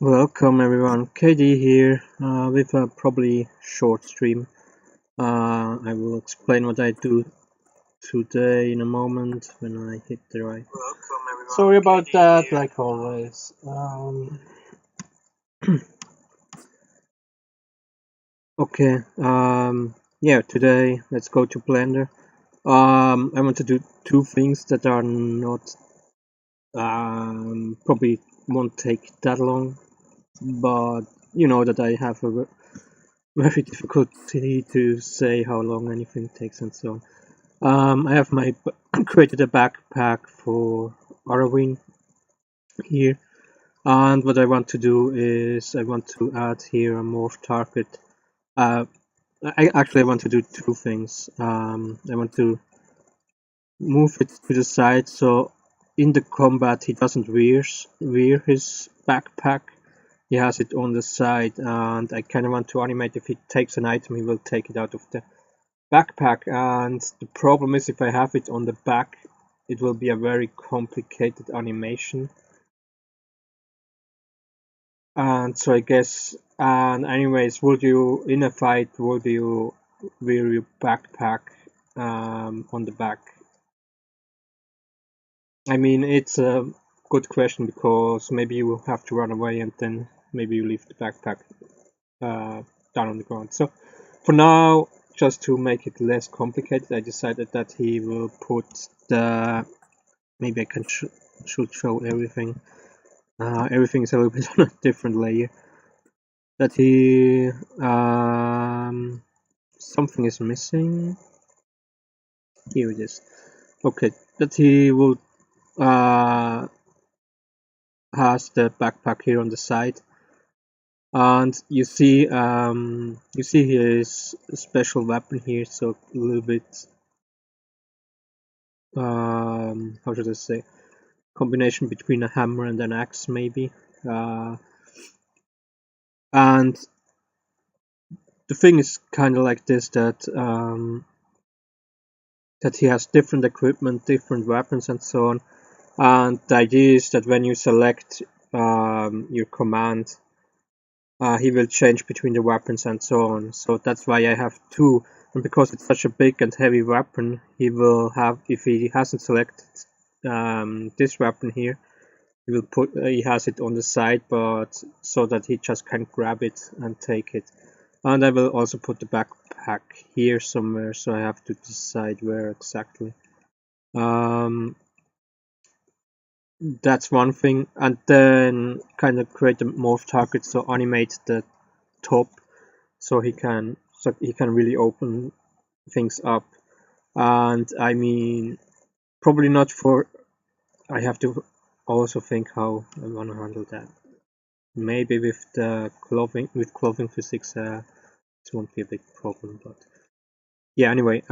Welcome everyone, KD here with a probably short stream. I will explain what I do today in a moment when I hit the right. Sorry about that, like always. Okay, yeah, today let's go to Blender. I want to do two things that are not probably won't take that long, but you know that I have a very difficulty to say how long anything takes and so on. I have my created a backpack for Halloween here, and what I want to do is I want to add here a morph target. I want to do two things. I want to move it to the side so in the combat he doesn't wear his backpack. He has it on the side, and I kind of want to animate if he takes an item, he will take it out of the backpack. And the problem is if I have it on the back, it will be a very complicated animation. And so I guess, and anyways, would you, in a fight, would you wear your backpack on the back? I mean, it's a good question because maybe you will have to run away and then maybe you leave the backpack down on the ground. So for now, just to make it less complicated, I decided that he will put the, maybe I can should show everything. Everything is a little bit on a different layer. That he something is missing. Here it is. Okay, that he will has the backpack here on the side, and you see his special weapon here. So a little bit how should I say, combination between a hammer and an axe maybe. And the thing is kind of like this, that that he has different equipment, different weapons and so on. And the idea is that when you select your command, he will change between the weapons and so on. So that's why I have two. And because it's such a big and heavy weapon, he will have, if he hasn't selected this weapon here, he will put, he has it on the side, but so that he just can grab it and take it. And I will also put the backpack here somewhere, so I have to decide where exactly. That's one thing, and then kind of create a morph target, so animate the top so he can really open things up. And I mean, probably not for, I have to also think how I want to handle that. Maybe with the clothing physics, it won't be a big problem. But yeah, anyway,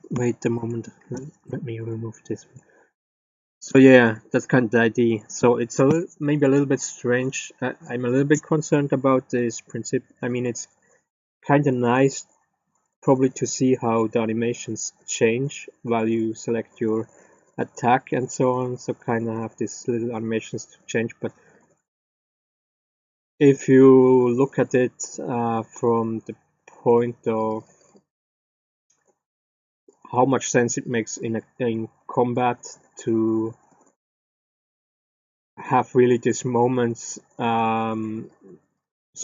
wait a moment, let me remove this one. So yeah, that's kind of the idea. So it's maybe a little bit strange. I'm a little bit concerned about this principle. I mean, it's kind of nice probably to see how the animations change while you select your attack and so on. So kind of have these little animations to change. But if you look at it from the point of how much sense it makes in combat to have really these moments, so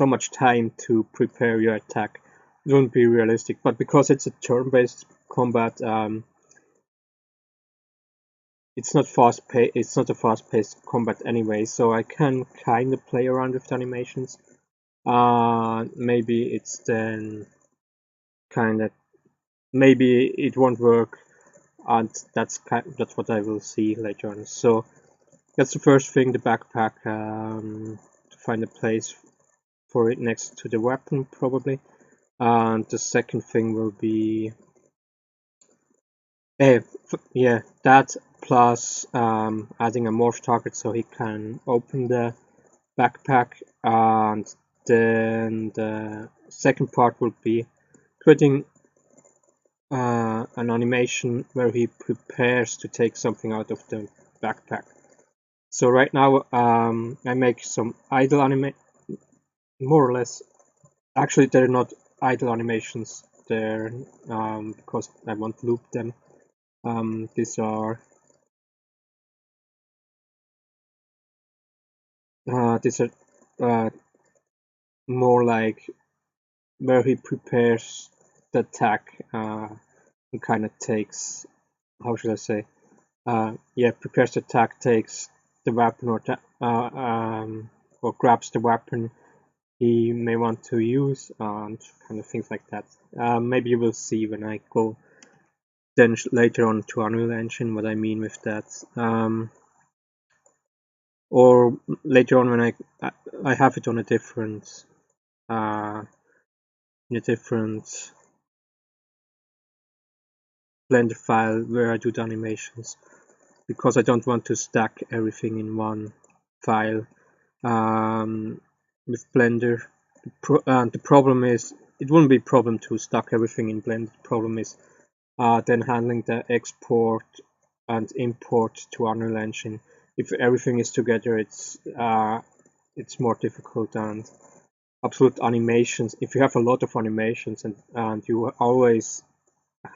much time to prepare your attack, it won't be realistic. But because it's a turn-based combat, it's not fast-paced. It's not a fast-paced combat anyway, so I can kind of play around with the animations. Maybe it's then kind of, maybe it won't work, and that's what I will see later on. So that's the first thing, the backpack, to find a place for it next to the weapon probably. And the second thing will be, yeah, that plus adding a morph target so he can open the backpack. And then the second part will be creating an animation where he prepares to take something out of the backpack. So right now I make some idle more or less. Actually, they're not idle animations. They're because I want to loop them. These are uh, more like where he prepares the attack and kind of takes, how should I say, yeah, prepares the attack, takes the weapon or grabs the weapon he may want to use and kind of things like that. Maybe you will see when I go then later on to Unreal Engine what I mean with that. Or later on when I have it on a different in a different Blender file where I do the animations, because I don't want to stack everything in one file. With Blender, the problem is it wouldn't be a problem to stack everything in Blender. The problem is then handling the export and import to Unreal Engine. If everything is together, it's more difficult. And absolute animations, if you have a lot of animations and you always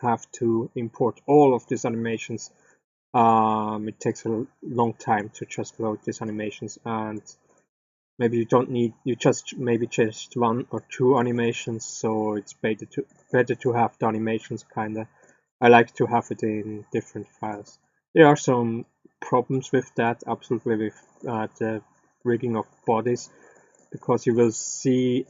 have to import all of these animations, it takes a long time to just load these animations, and maybe you don't need, you just maybe just one or two animations, so it's better to have the animations kinda. I like to have it in different files. There are some problems with that, absolutely, with the rigging of bodies, because you will see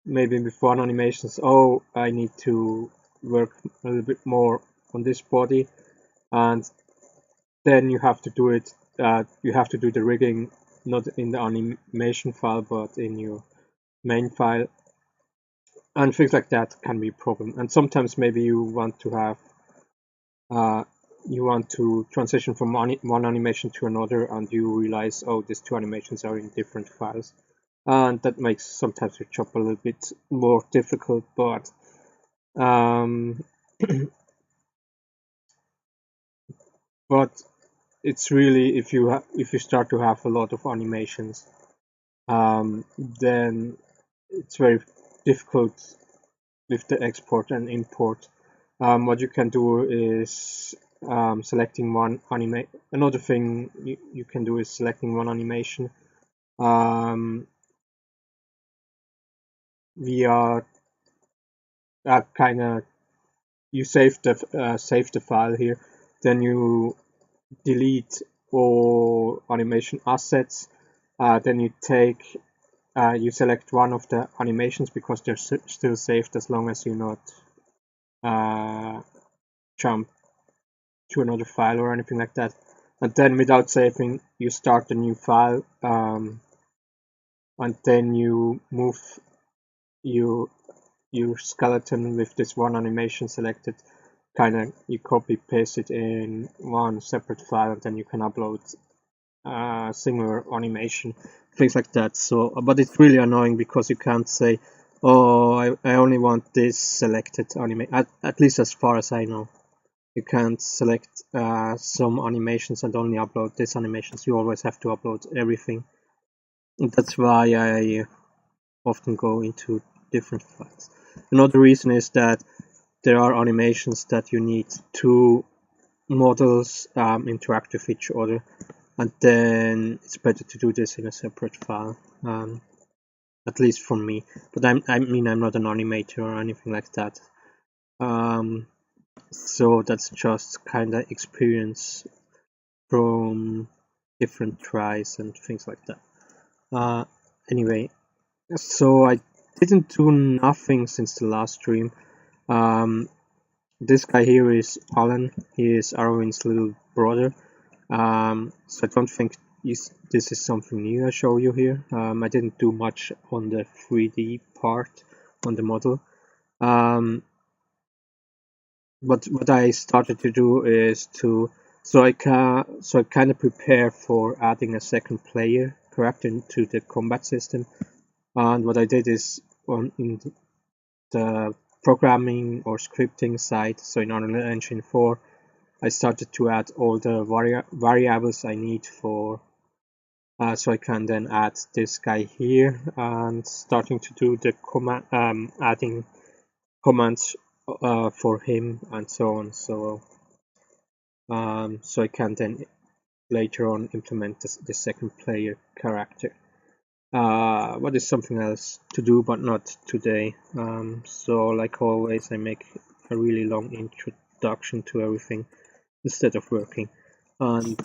maybe with one animations, oh, I need to work a little bit more on this body, and then you have to do it. You have to do the rigging not in the animation file but in your main file, and things like that can be a problem. And sometimes maybe you want to have you want to transition from one animation to another, and you realize, oh, these two animations are in different files, and that makes sometimes your job a little bit more difficult. But um, but it's really, if you start to have a lot of animations, then it's very difficult with the export and import. What you can do is selecting one another thing you can do is selecting one animation via kind of, you save the file here, then you delete all animation assets, then you take you select one of the animations because they're still saved as long as you not jump to another file or anything like that. And then without saving, you start a new file, and then you move your skeleton with this one animation selected, kind of you copy paste it in one separate file, and then you can upload similar animation, things like that. So, but it's really annoying because you can't say, oh, I only want this selected animation, at least as far as I know. You can't select some animations and only upload these animations. You always have to upload everything. And that's why I often go into different files. Another reason is that there are animations that you need two models interact with each other, and then it's better to do this in a separate file, at least for me. But I mean, I'm not an animator or anything like that. So that's just kind of experience from different tries and things like that. Anyway, so I didn't do nothing since the last stream. This guy here is Alan. He is Arwen's little brother. So I don't think this is something new I show you here. I didn't do much on the 3D part, on the model. But what I started to do is I kind of prepare for adding a second player, correct, into the combat system. And what I did is in the programming or scripting side, so in Unreal Engine 4, I started to add all the variables I need for so I can then add this guy here and starting to do the command adding commands for him and so on, so I can then later on implement the second player character. What is something else to do, but not today. So like always, I make a really long introduction to everything instead of working, and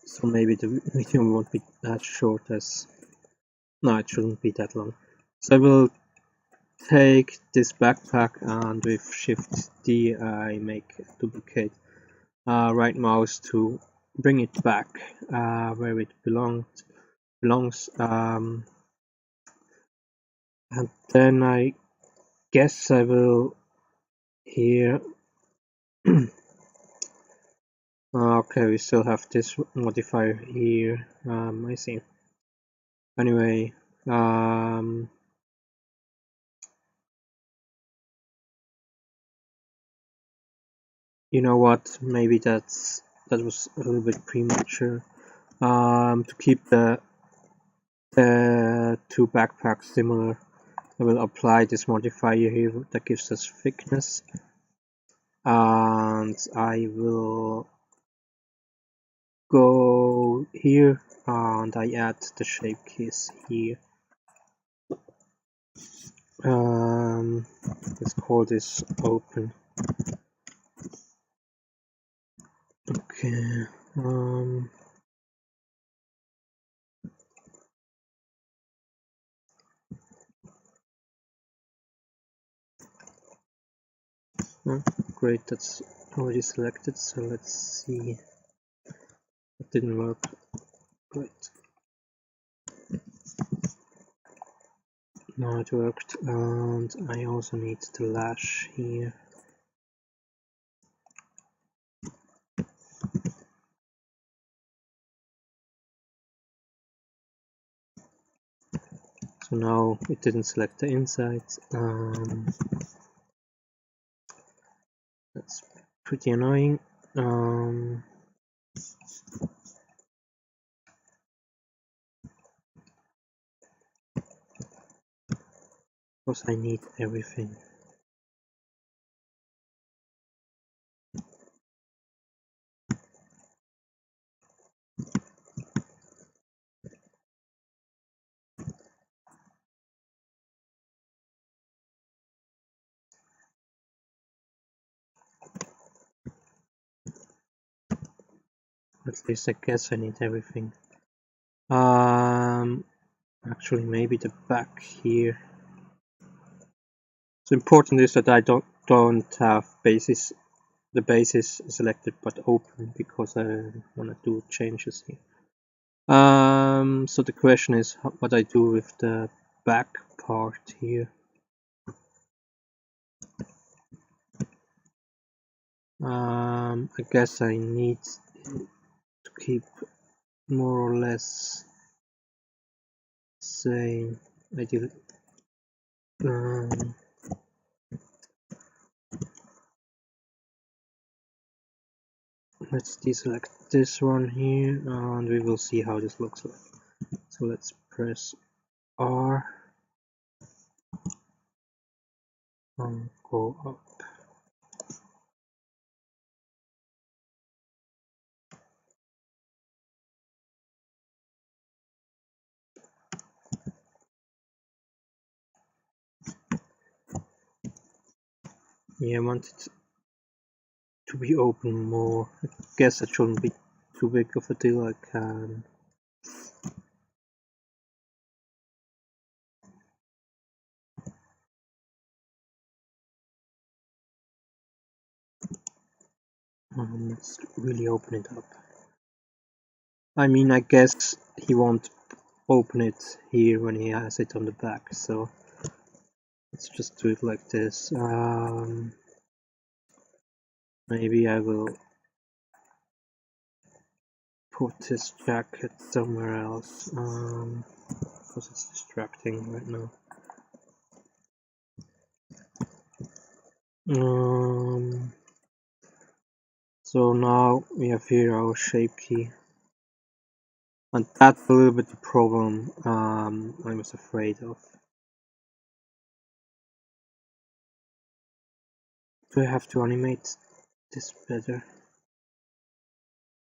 so maybe the video won't be as short as, no, it shouldn't be that long. So I will take this backpack and with Shift D I make a duplicate right mouse to bring it back where it belongs, and then I guess I will here okay, we still have this modifier here. I see. Anyway, you know what? Maybe that was a little bit premature. To keep the two backpacks similar, I will apply this modifier here that gives us thickness, and I will go here and I add the shape keys here. Let's call this open. Okay. Oh, great, that's already selected, so let's see. It didn't work. Great. Now it worked, and I also need the lash here. So now it didn't select the inside. That's pretty annoying. Because I need everything. At least I guess I need everything. Actually, maybe the back here. So important is that I don't have the basis selected but open, because I want to do changes here. So the question is what I do with the back part here. I guess I need to keep more or less same. I did. Let's deselect this one here, and we will see how this looks like. So let's press R and go up. Yeah, I want it to be open more. I guess it shouldn't be too big of a deal. I can let's really open it up. I mean, I guess he won't open it here when he has it on the back, so let's just do it like this. Maybe I will put this jacket somewhere else, because it's distracting right now. So now we have here our shape key, and that's a little bit the problem I was afraid of. Do I have to animate this better?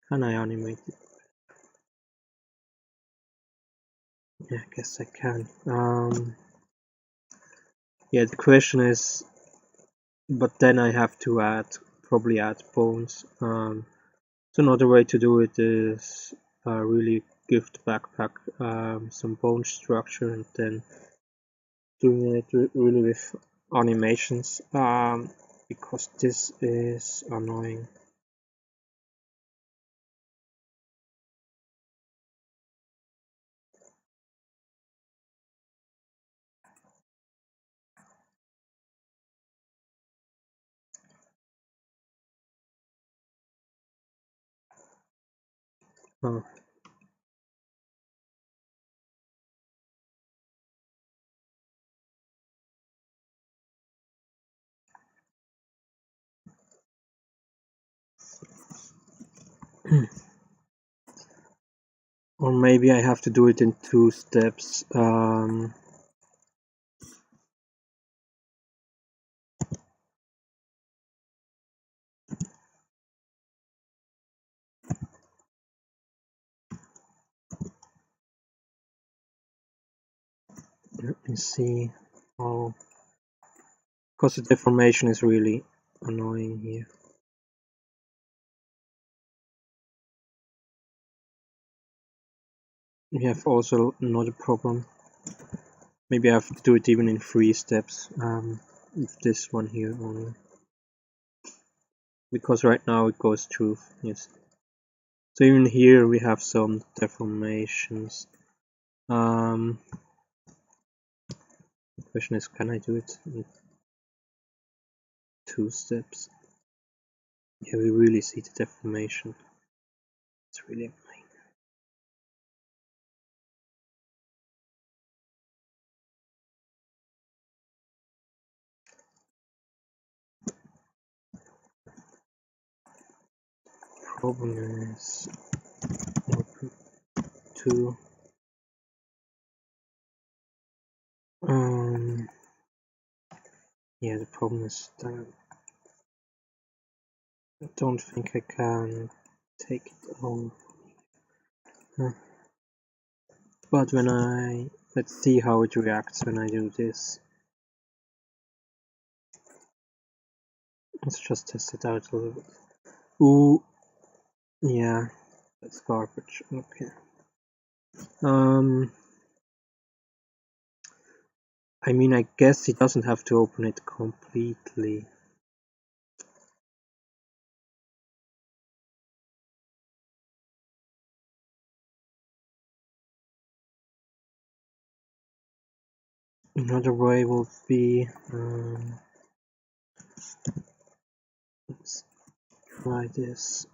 Can I animate it? Yeah, I guess I can. Yeah, the question is, but then I have to probably add bones. So another way to do it is really give the backpack some bone structure and then doing it really with animations, because this is annoying. Oh. Or maybe I have to do it in 2 steps. Let me see. Oh, because the deformation is really annoying here. We have also another problem. Maybe I have to do it even in 3 steps, with this one here only. Because right now it goes through, yes. So even here we have some deformations. The question is, can I do it in 2 steps? Yeah, we really see the deformation. It's really annoying. Problem is open 2. Yeah, the problem is that I don't think I can take it home. But let's see how it reacts when I do this. Let's just test it out a little bit. Ooh, yeah, that's garbage. Okay. I mean, I guess he doesn't have to open it completely. Another way would be, let's try this.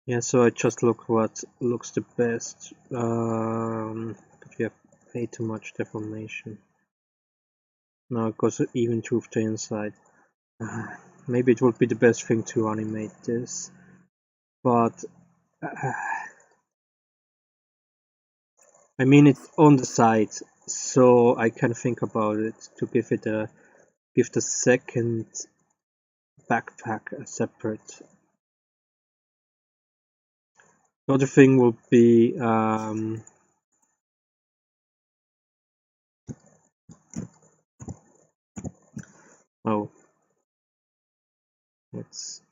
Yeah, so I just look what looks the best, but we have way too much deformation. Now it goes even through the inside. Maybe it would be the best thing to animate this, but I mean it's on the side, so I can think about it to give the second backpack a separate. Another thing will be oh, let's.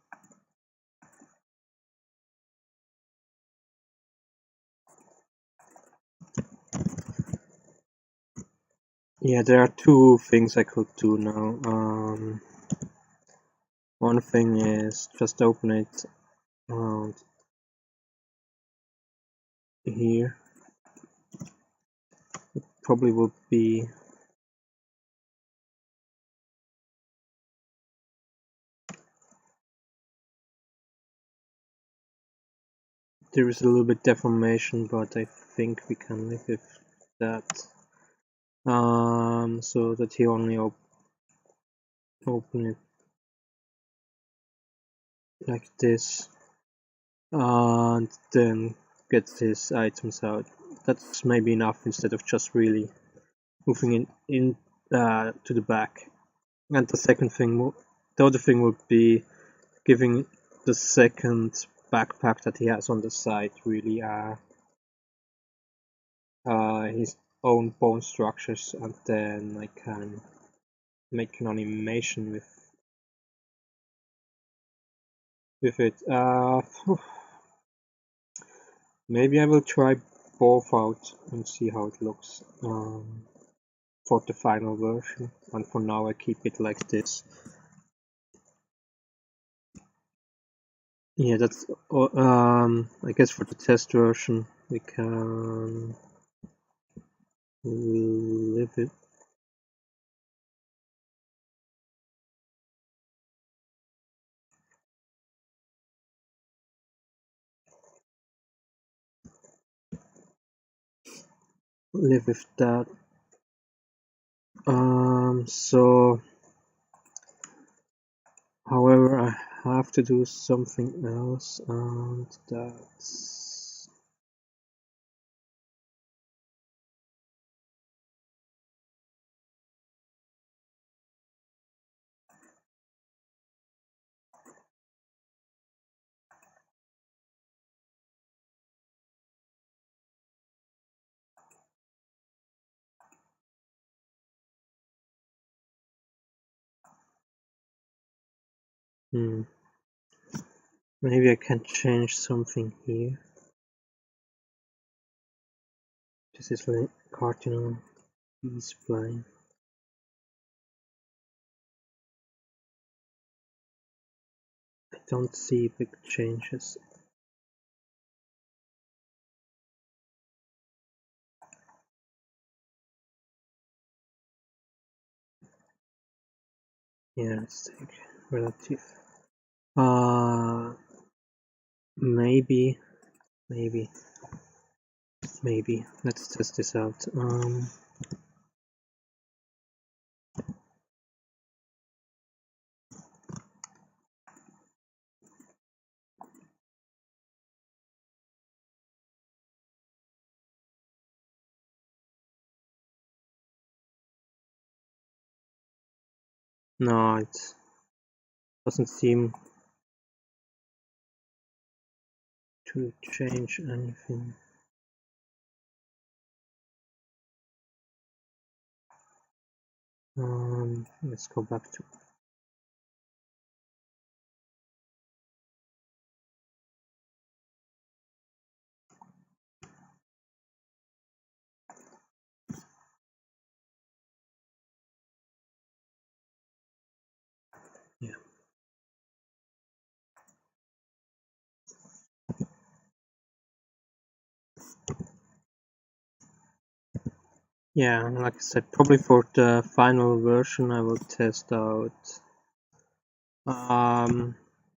Yeah, there are 2 things I could do now. One thing is just open it around here. It probably would be there is a little bit deformation, but I think we can live with that. So that he only open it like this, and then get his items out. That's maybe enough instead of just really moving in to the back. And the other thing would be giving the second backpack that he has on the side really his own bone structures, and then I can make an animation with it. Maybe I will try both out and see how it looks for the final version, and for now I keep it like this. Yeah, that's I guess for the test version we can leave it. Live with that. So however, I have to do something else, and that's maybe I can change something here. This is like cardinal B-spline. I don't see big changes. Yeah, let's take relative. Maybe. Let's test this out. No, it doesn't seem to change anything. Let's go back to yeah. Yeah, like I said, probably for the final version I will test out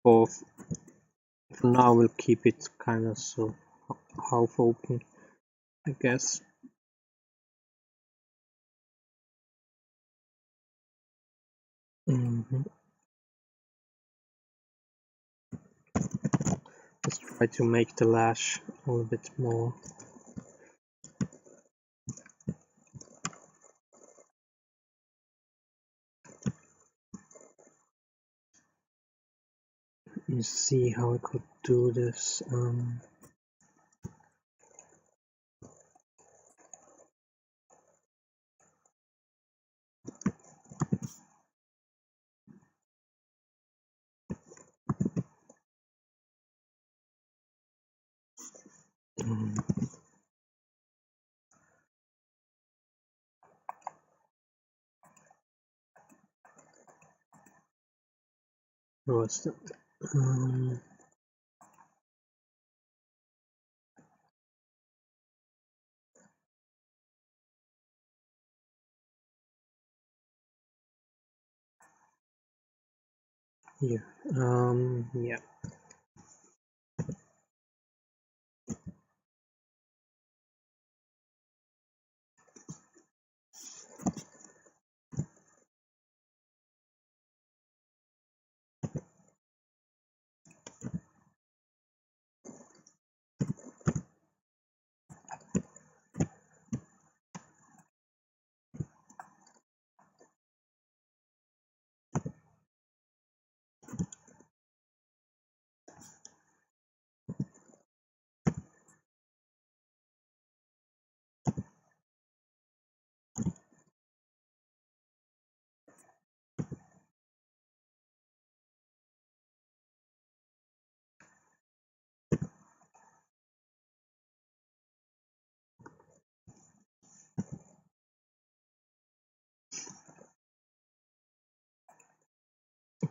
both. For now we'll keep it kind of so half open, I guess. Let's try to make the lash a little bit more. Let me see how I could do this. What's that? Here. Yeah.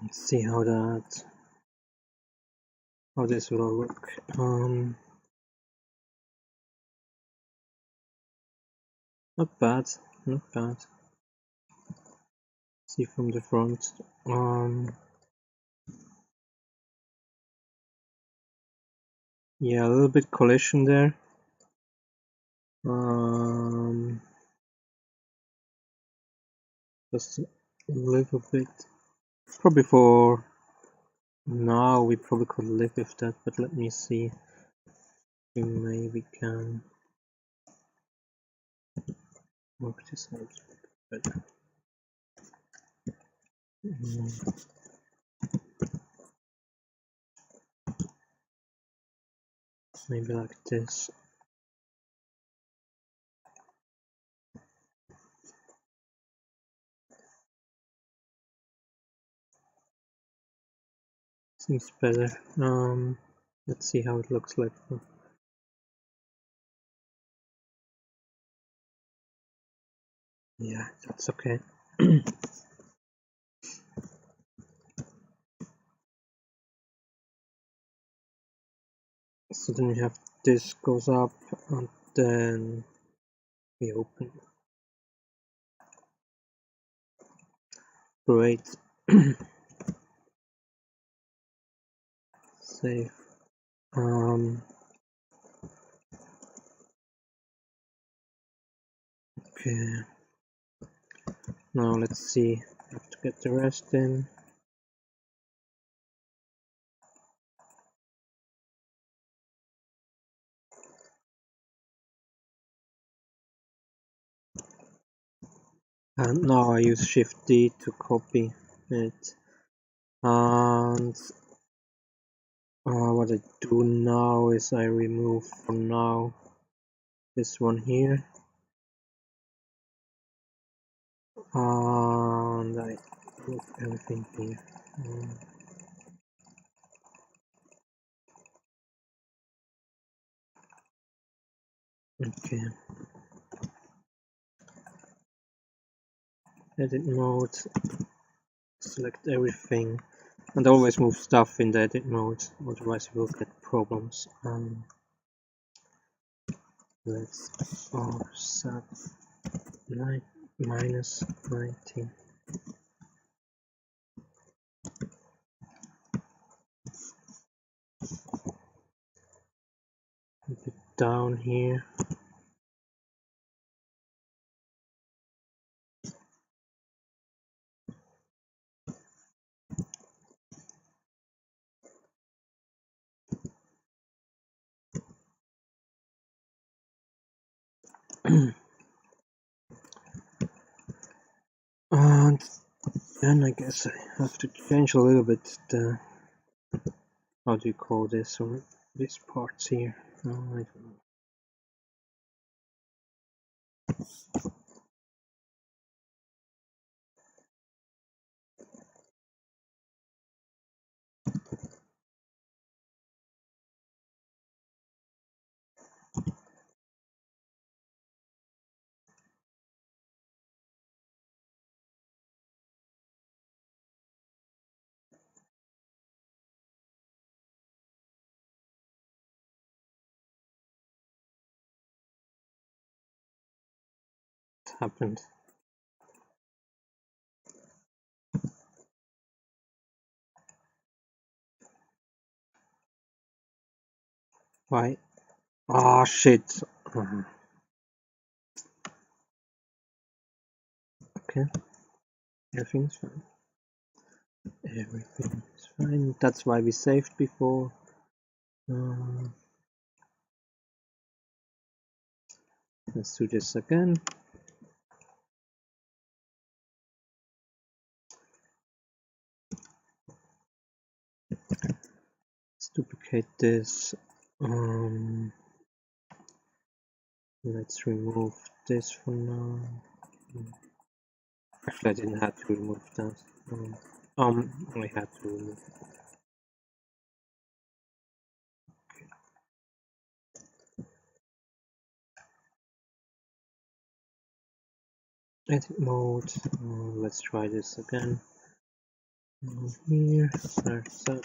Let's see how this will look. Not bad, not bad. See from the front. Yeah, a little bit collision there. Just a little bit. Probably for now we probably could live with that, but let me see. We maybe can work this out better. Maybe like this. Seems better. Let's see how it looks like. Yeah, that's okay. So then we have this goes up and then we open. Great. Save. Okay. Now let's see. I have to get the rest in. And now I use Shift D to copy it. And what I do now is I remove for now this one here. And I move everything here. Okay. Edit mode. Select everything. And always move stuff in the edit mode, otherwise you will get problems. Let's offset minus 90. A bit down here. And then I guess I have to change a little bit the, how do you call this, or these parts here. I don't know. What happened? Why? Ah, shit. Okay, everything's fine. Everything is fine. That's why we saved before. Let's do this again. Let's duplicate this. Let's remove this for now. Actually, I didn't have to remove that. I had to remove it. Edit mode. Let's try this again. Here, start up.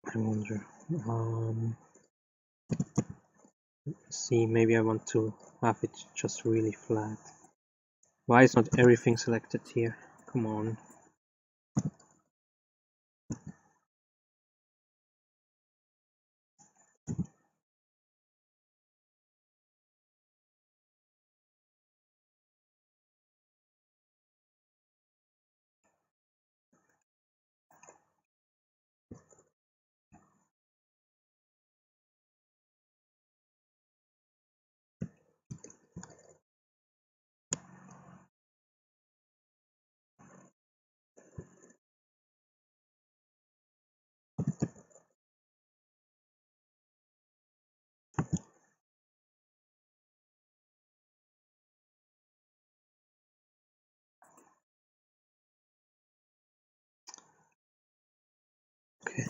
I wonder. See, maybe I want to have it just really flat. Why is not everything selected here? Come on. Okay.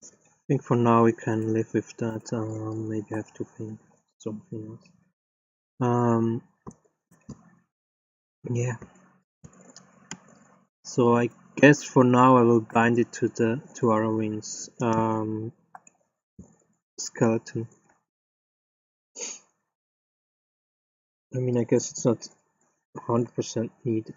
I think for now we can live with that. Maybe I have to think something else. Yeah. So I guess for now I will bind it to Arwen's skeleton. I mean, I guess it's not 100% needed.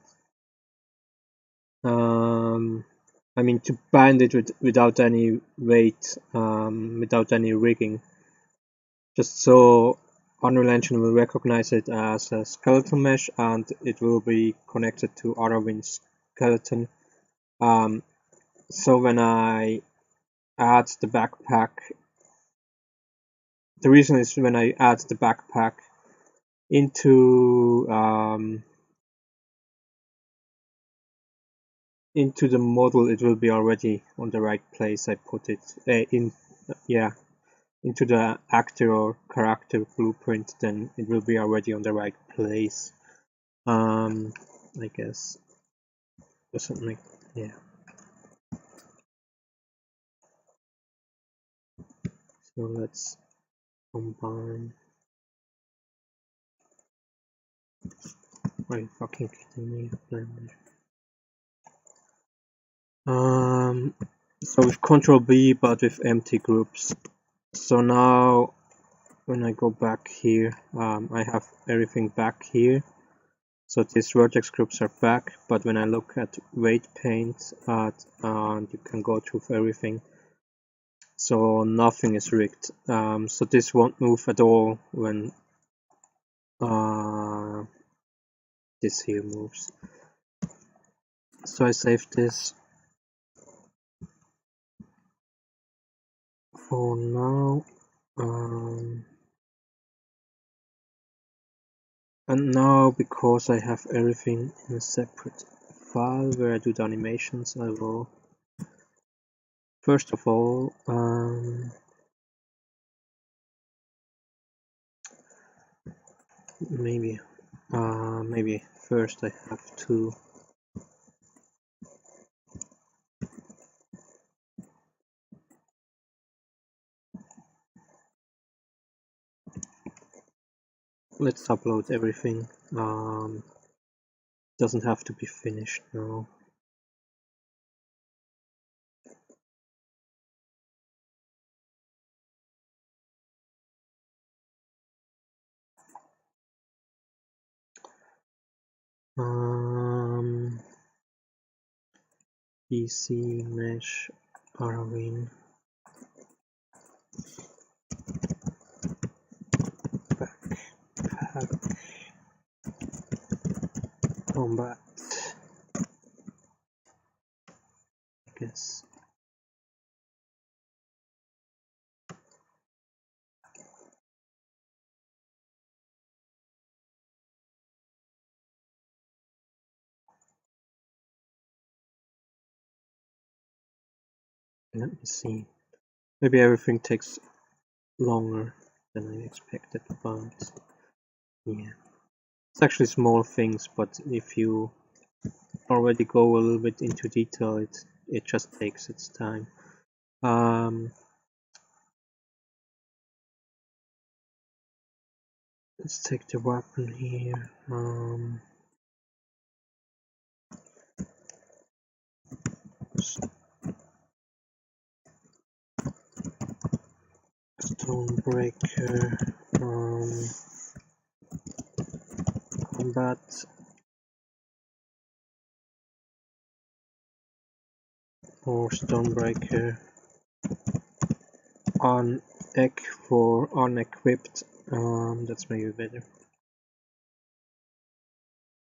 I mean, to bind it without any weight, without any rigging, just so Unreal Engine will recognize it as a skeletal mesh and it will be connected to Arwen's skeleton. So when I add the backpack, the reason is when I add the backpack into the model, it will be already on the right place. I put it into the actor or character blueprint, then it will be already on the right place. I guess or something. Yeah. So let's combine. Are you fucking kidding me, Blender? So with Control B, but with empty groups. So now, when I go back here, I have everything back here. So these vertex groups are back, but when I look at weight paint, you can go through everything. So nothing is rigged. So this won't move at all when this here moves. So I save this for now. And now, because I have everything in a separate file where I do the animations, I will first of all maybe first I have to let's upload everything. Doesn't have to be finished now. PC mesh Arwin backpack combat, I guess. Let me see. Maybe everything takes longer than I expected, but yeah. It's actually small things, but if you already go a little bit into detail, it just takes its time. Let's take the weapon here. Stonebreaker, combat, or Stonebreaker on ue4 unequipped. That's maybe better.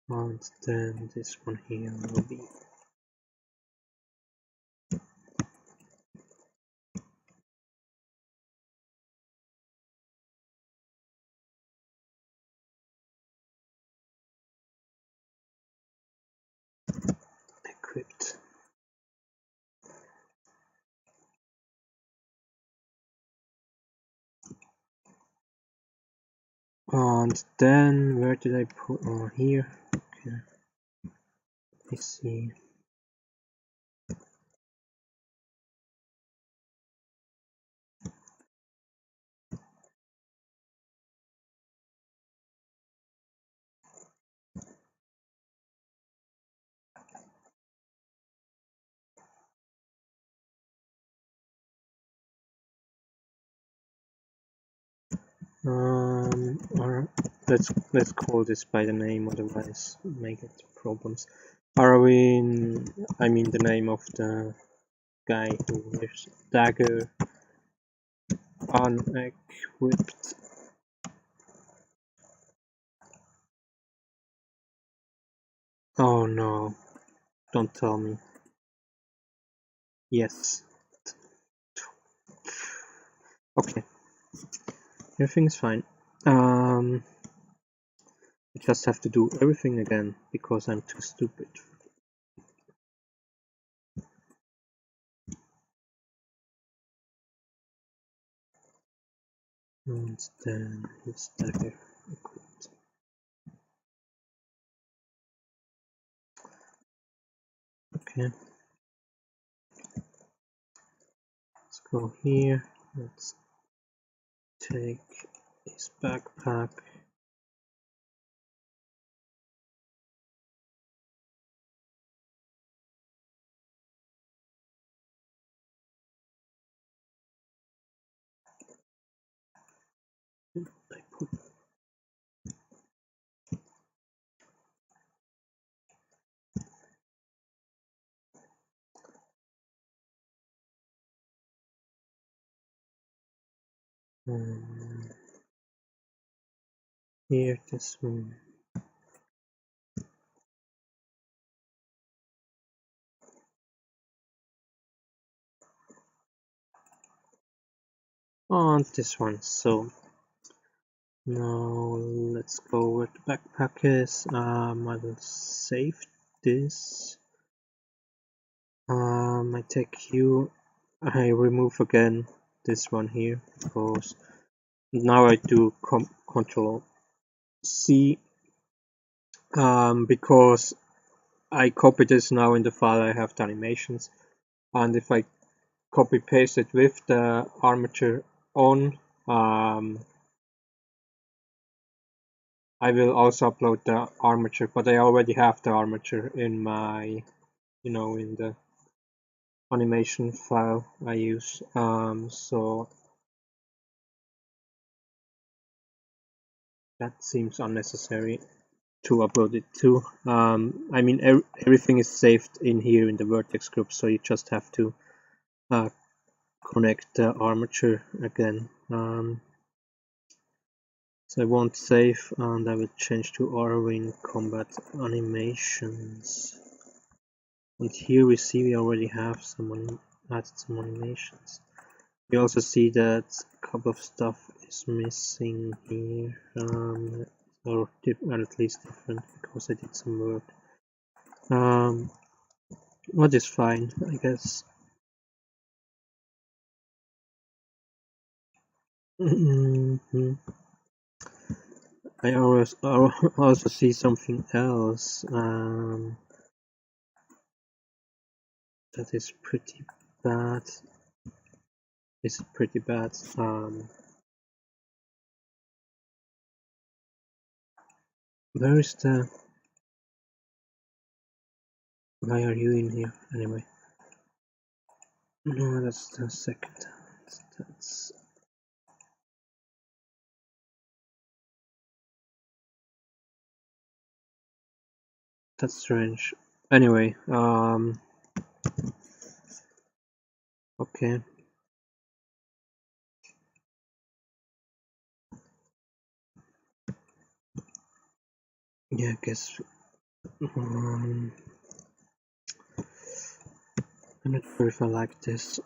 And then this one here will be equipped. And then where did I put? Oh, here. Okay. Let's see. Or let's call this by the name, otherwise make it problems. Arwin, I mean the name of the guy who wears dagger unequipped. Oh no, don't tell me. Yes. Okay. Everything's fine. I just have to do everything again because I'm too stupid. And then his dagger equipped. Okay. Let's go here. Let's take his backpack. I put here this one. On this one. So now let's go where the backpack is. I will save this. I take you. I remove again this one here because now I do control see, because I copied this now in the file I have the animations, and if I copy paste it with the armature on, I will also upload the armature, but I already have the armature in my, in the animation file I use, so that seems unnecessary to upload it too. I mean, everything is saved in here in the vertex group, so you just have to connect the armature again. So I won't save, and I will change to Arwin Combat Animations. And here we see we already have added some animations. We also see that a couple of stuff is missing here, or at least different, because I did some work. What is fine, I guess. I also see something else that is pretty bad. It's pretty bad. Where is the? Why are you in here anyway? No, that's the second. That's strange. Anyway, okay. Yeah, I guess. I'm not sure if I like this.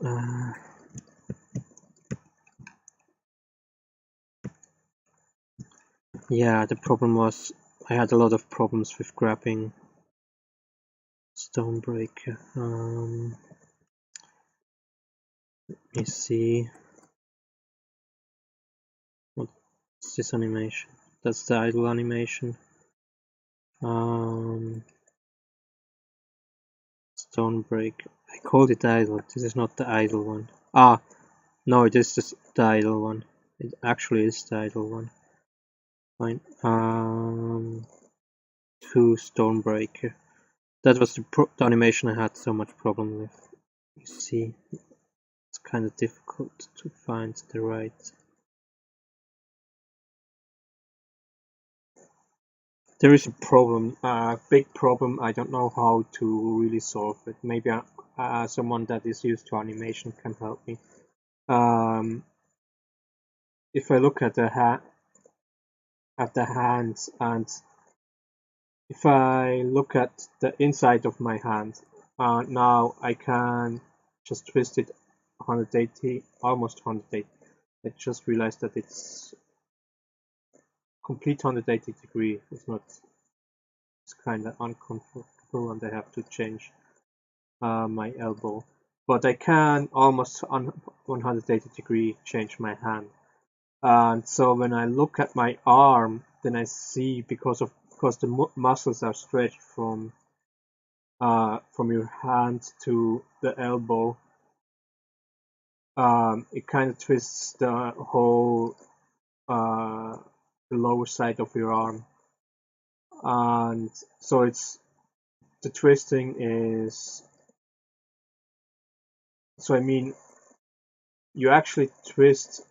Yeah, the problem was I had a lot of problems with grabbing Stonebreaker. Let me see. What's this animation? That's the idle animation. Stonebreaker. I called it idle. This is not the idle one. Ah, no, it is the idle one. It actually is the idle one. Fine. To Stonebreaker. That was the animation I had so much problem with. You see, it's kind of difficult to find the right. There is a problem, a big problem. I don't know how to really solve it. Maybe someone that is used to animation can help me. If I look at the hands, and if I look at the inside of my hand, now I can just twist it 180, almost 180. I just realized that it's complete 180 degree. It's not. It's kind of uncomfortable, and I have to change my elbow. But I can almost 180 degree change my hand. And so when I look at my arm, then I see because the muscles are stretched from your hand to the elbow, it kind of twists the whole the lower side of your arm, and so it's the twisting is. So I mean, you actually twist.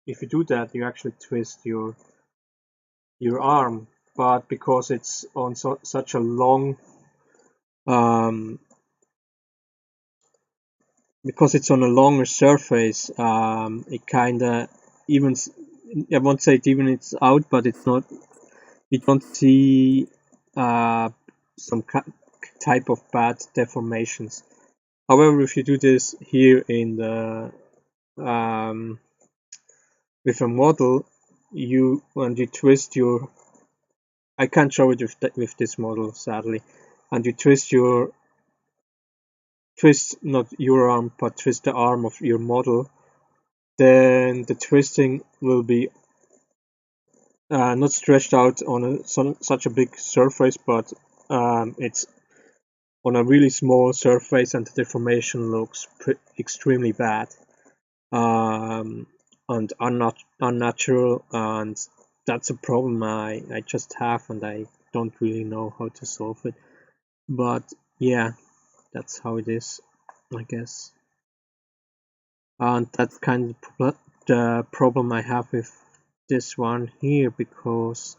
If you do that, you actually twist your arm, but because it's on such a long because it's on a longer surface, it kind of evens. I won't say it evens out, but it's not. You don't see some type of bad deformations. However, if you do this here in the with a model, when you twist your, I can't show it with this model sadly, and you twist not your arm, but twist the arm of your model, then the twisting will be not stretched out on such a big surface, but it's on a really small surface, and the deformation looks extremely bad and unnatural, and that's a problem I just have, and I don't really know how to solve it. But yeah, that's how it is, I guess. And that's kind of the problem I have with this one here, because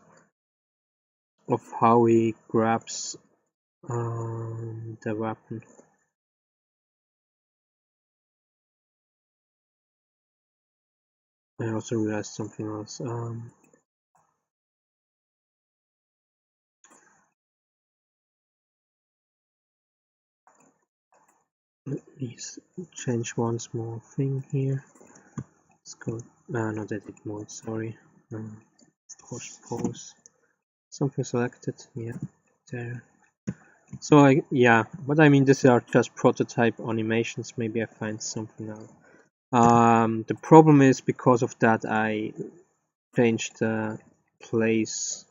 of how he grabs the weapon. I also realized something else. Let me change one small thing here. Let's go. Not edit mode, sorry. Pause. Something selected. Yeah, there. So yeah, but I mean, these are just prototype animations. Maybe I find something out. The problem is, because of that, I changed the place.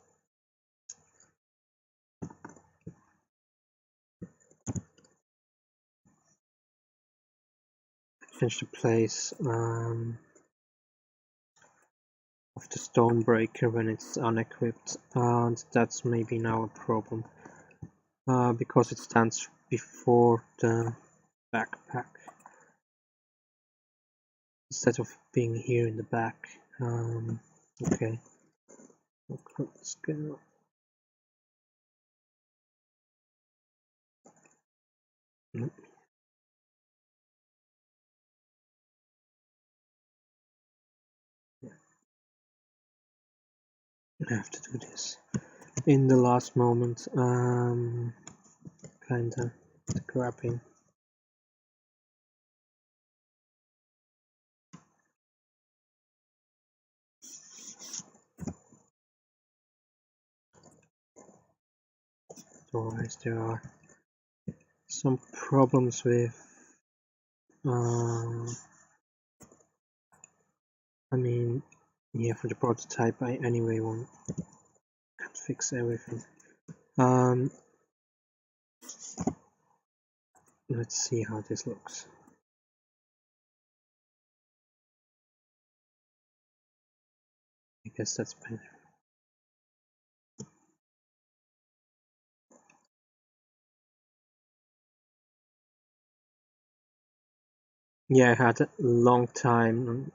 Change the place of the Stonebreaker when it's unequipped, and that's maybe now a problem because it stands before the backpack instead of being here in the back. Okay, let's go. I have to do this in the last moment. Kinda grabbing. Otherwise, there are some problems with. I mean, yeah, for the prototype, I anyway can't fix everything. Let's see how this looks. I guess that's better. Yeah, I had a long time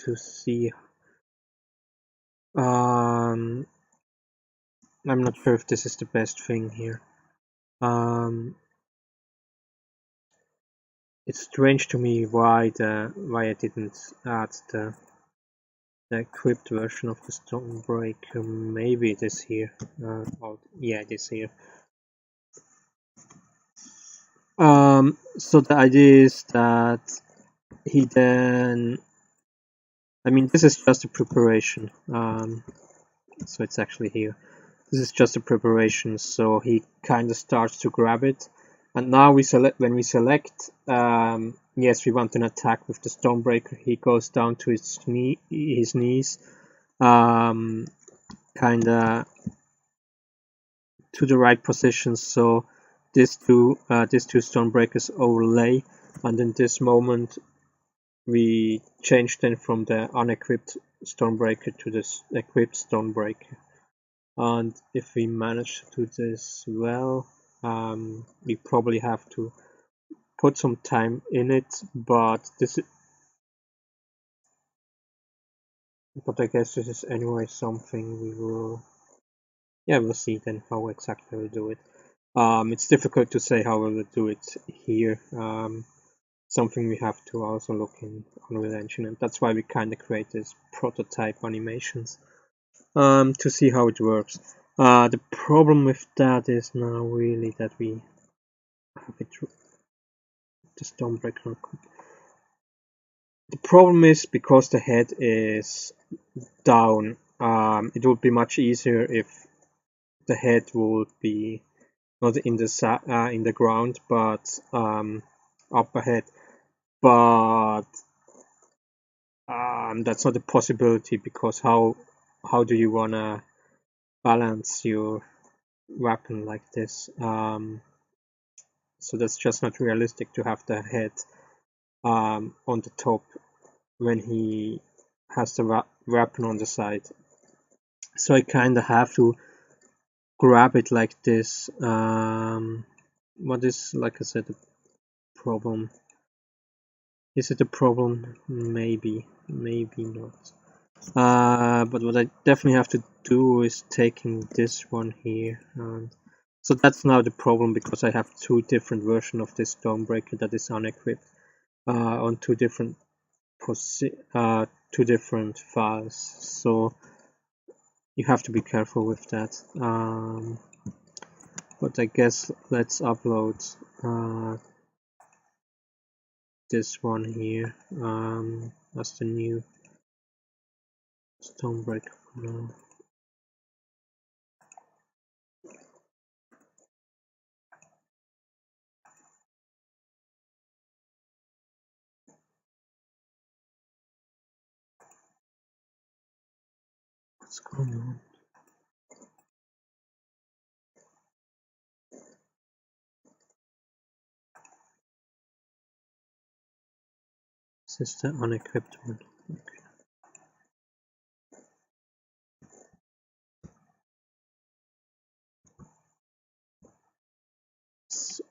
to see. I'm not sure if this is the best thing here. It's strange to me why I didn't add the equipped version of the Stonebreaker. Maybe it is here. Oh, yeah, it is here. So the idea is that he then, I mean, this is just a preparation. So it's actually here. This is just a preparation, so he kind of starts to grab it. And now when we select, yes, we want an attack with the Stonebreaker, he goes down to his knees, kind of to the right position, so these two Stonebreakers overlay, and in this moment we change then from the unequipped Stonebreaker to the equipped Stonebreaker. And if we manage to do this well, we probably have to put some time in it, but I guess this is anyway something we'll see then how exactly we do it. It's difficult to say how we'll do it here. Something we have to also look in Unreal Engine, and that's why we kind of create these prototype animations to see how it works. The problem with that is now really that we have it the Stonebreaker. The problem is, because the head is down, it would be much easier if the head would be not in the ground, but up ahead. But that's not a possibility, because how how do you wanna balance your weapon like this? So that's just not realistic to have the head on the top when he has the weapon on the side. So I kind of have to grab it like this. What is, like I said, the problem? Is it a problem? Maybe, maybe not. But what I definitely have to do is taking this one here, and so that's now the problem, because I have two different versions of this Stonebreaker that is unequipped on two different files. So you have to be careful with that. But I guess let's upload this one here as the new Stonebreaker for now. What's going on? This is the unequipped one. Okay.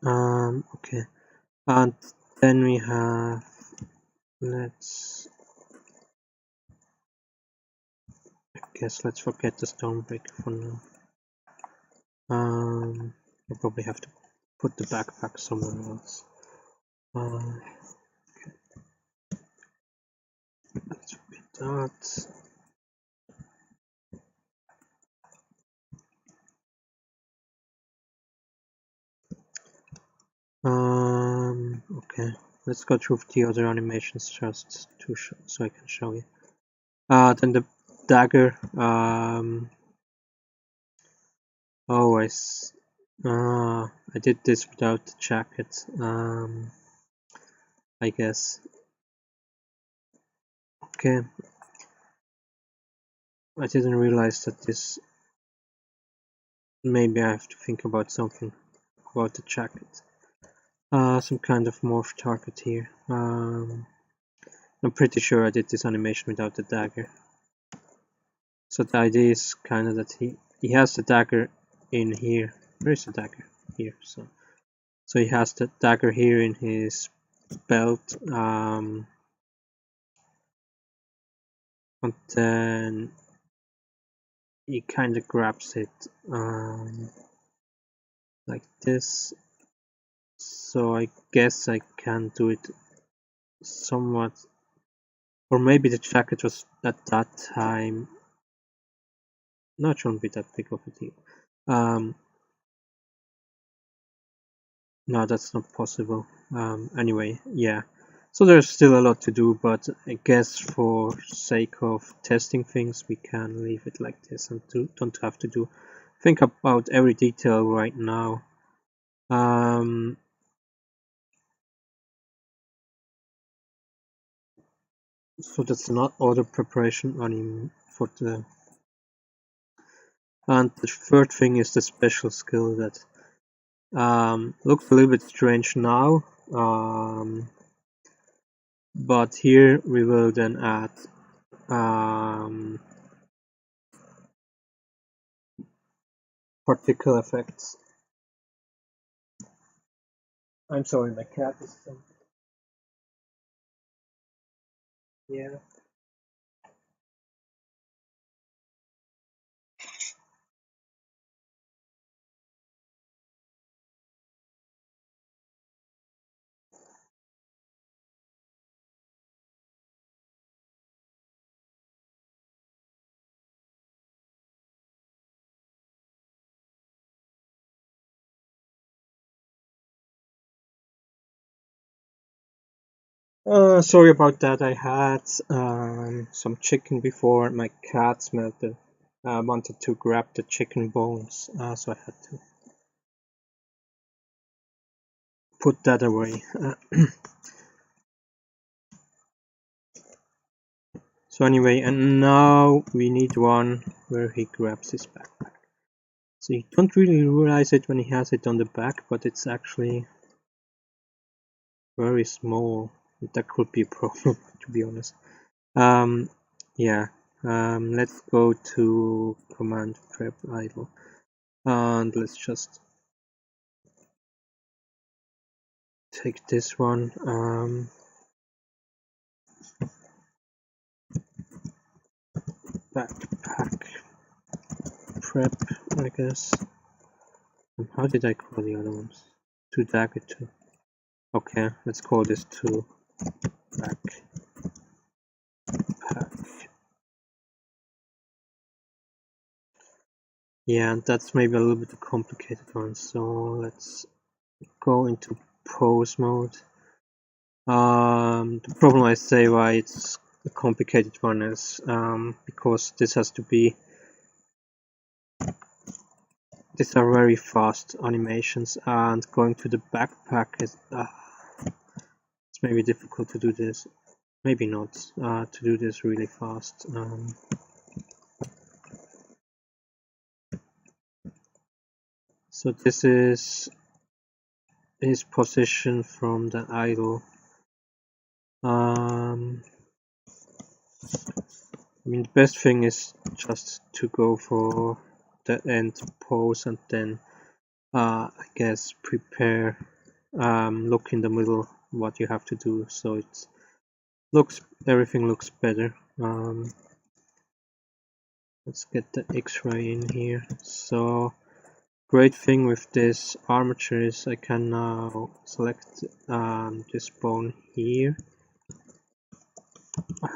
Okay, and then we have, let's forget the Stonebreaker for now. I probably have to put the backpack somewhere else. Okay. Let's forget that. Okay, let's go through the other animations just to so I can show you. Then the dagger. Oh, I did this without the jacket. I guess. Okay. I didn't realize that this. Maybe I have to think about something about the jacket. Some kind of morph target here. I'm pretty sure I did this animation without the dagger. So the idea is kind of that he has the dagger in here. Where is the dagger? Here. So he has the dagger here in his belt. And then he kind of grabs it like this. So I guess I can do it somewhat, or maybe the jacket was at that time. Not shouldn't be that big of a deal. No, that's not possible. Anyway, yeah. So there's still a lot to do, but I guess for sake of testing things, we can leave it like this and don't have to think about every detail right now. So that's not order preparation on for the. And the third thing is the special skill that looks a little bit strange now. But here we will then add particle effects. I'm sorry, my cat is yeah. Sorry about that. I had some chicken before. My cat smelled it. Wanted to grab the chicken bones, so I had to put that away. So anyway, and now we need one where he grabs his backpack. So you don't really realize it when he has it on the back, but it's actually very small. That could be a problem, to be honest. Yeah. Let's go to command prep idle, and let's just take this one. Backpack prep, I guess. How did I call the other ones? 2 dagger 2. Okay, let's call this 2 backpack. Yeah, that's maybe a little bit a complicated one, so let's go into pose mode. The problem I say why it's a complicated one is because this has to be, these are very fast animations, and going to the backpack is it's maybe difficult to do this, maybe not, to do this really fast. So this is his position from the idle. I mean, the best thing is just to go for the end pose and then I guess prepare, look in the middle what you have to do, so it looks, everything looks better. Let's get the X-ray in here. So great thing with this armature is I can now select this bone here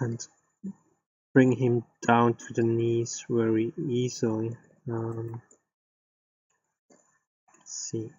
and bring him down to the knees very easily. Let's see.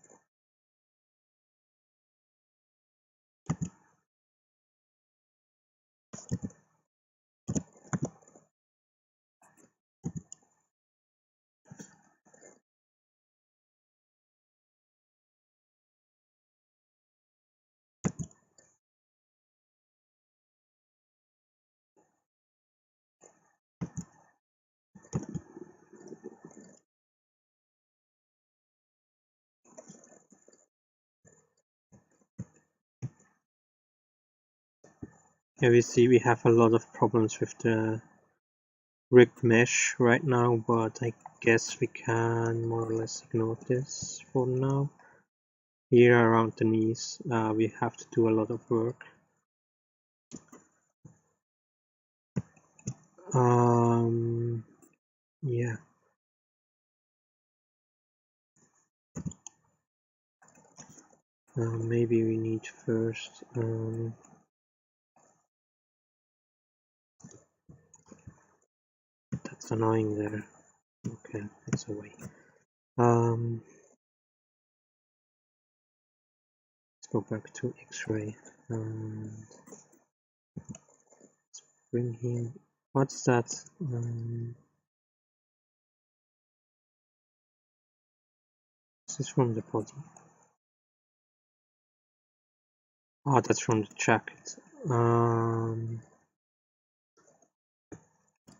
Here we see we have a lot of problems with the rigged mesh right now, but I guess we can more or less ignore this for now. Here around the knees, we have to do a lot of work. Yeah. Maybe we need first. That's annoying there. Okay, that's away. Let's go back to X-ray and let's bring him. What's that? This is from the body. Oh, that's from the jacket.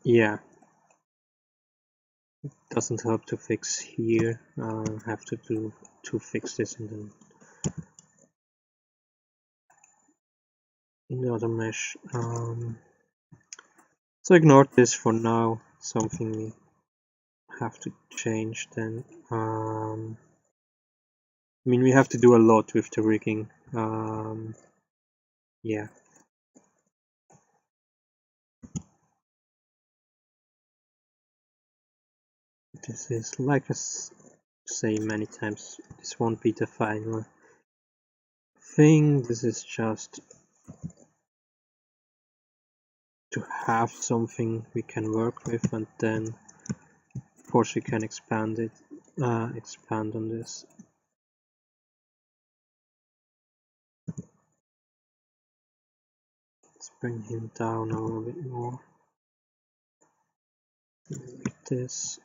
Yeah. Doesn't help to fix here. Have to fix this in the other mesh. So ignore this for now. Something we have to change then. I mean, we have to do a lot with the rigging. Yeah. This is, like I say many times, this won't be the final thing. This is just to have something we can work with, and then of course we can expand it, expand on this. Let's bring him down a little bit more. Like this.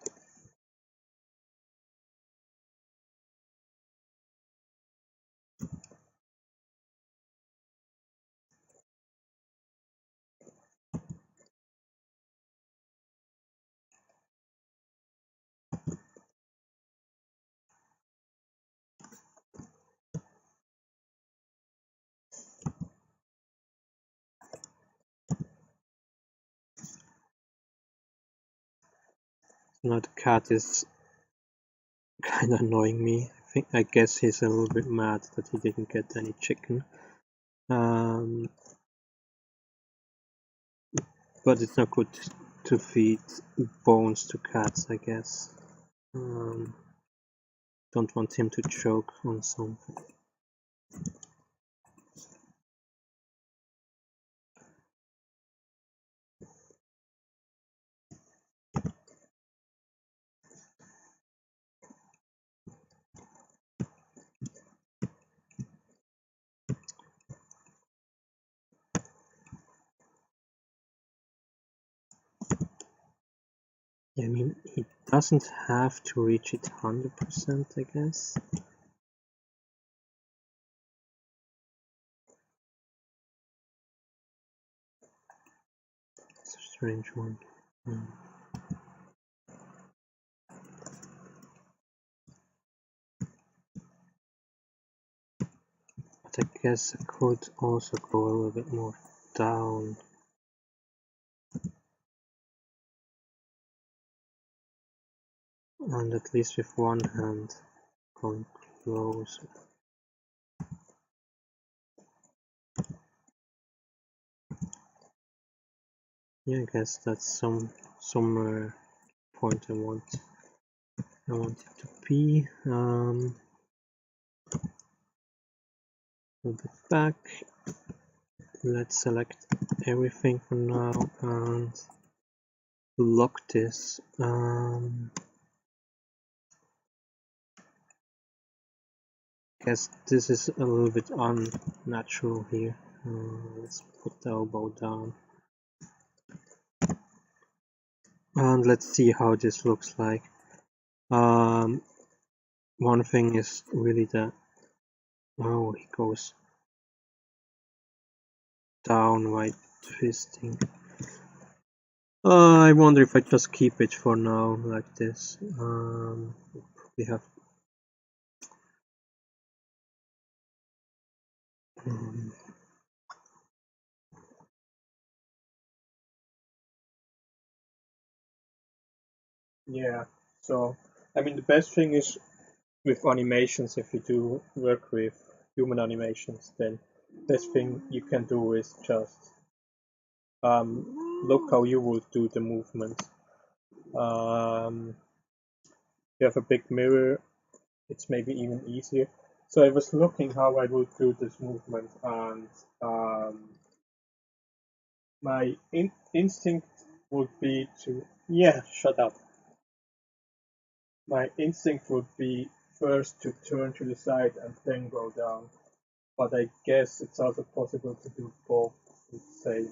Now the cat is kind of annoying me. I guess he's a little bit mad that he didn't get any chicken. But it's not good to feed bones to cats, I guess. Don't want him to choke on something. I mean, he doesn't have to reach it 100%, I guess. It's a strange one. But I guess I could also go a little bit more down. And at least with one hand going closer. Yeah, I guess that's some point I want it to be. A little bit back. Let's select everything for now and lock this. Guess this is a little bit unnatural here. Let's put the elbow down. And let's see how this looks like. One thing is really that, oh, he goes down by twisting. I wonder if I just keep it for now like this. We have yeah, so I mean the best thing is with animations, if you do work with human animations, then best thing you can do is just look how you would do the movement. You have a big mirror, it's maybe even easier. So I was looking how I would do this movement, and my instinct would be to, yeah, shut up. My instinct would be first to turn to the side and then go down. But I guess it's also possible to do both in the same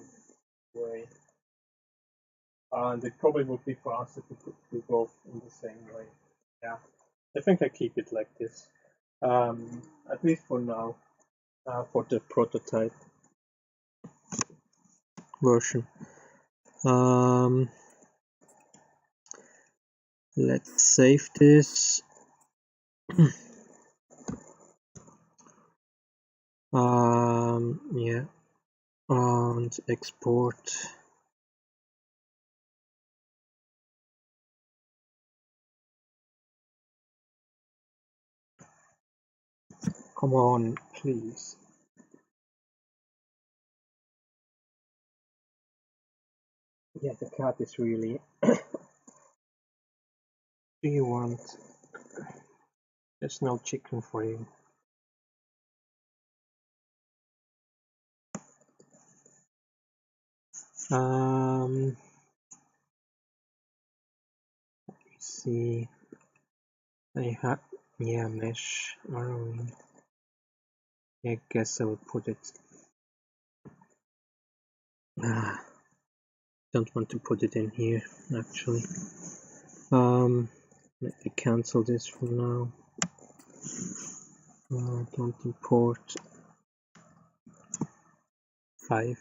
way. And it probably would be faster to do both in the same way. Yeah, I think I keep it like this. At least for now, for the prototype version. Let's save this. Yeah, and export. Come on, please. Yeah, the cat is really. Do you want? There's no chicken for you. Let's see. I have, yeah, mesh arrowing. I guess I will put it. Don't want to put it in here actually. Let me cancel this for now. Don't import 5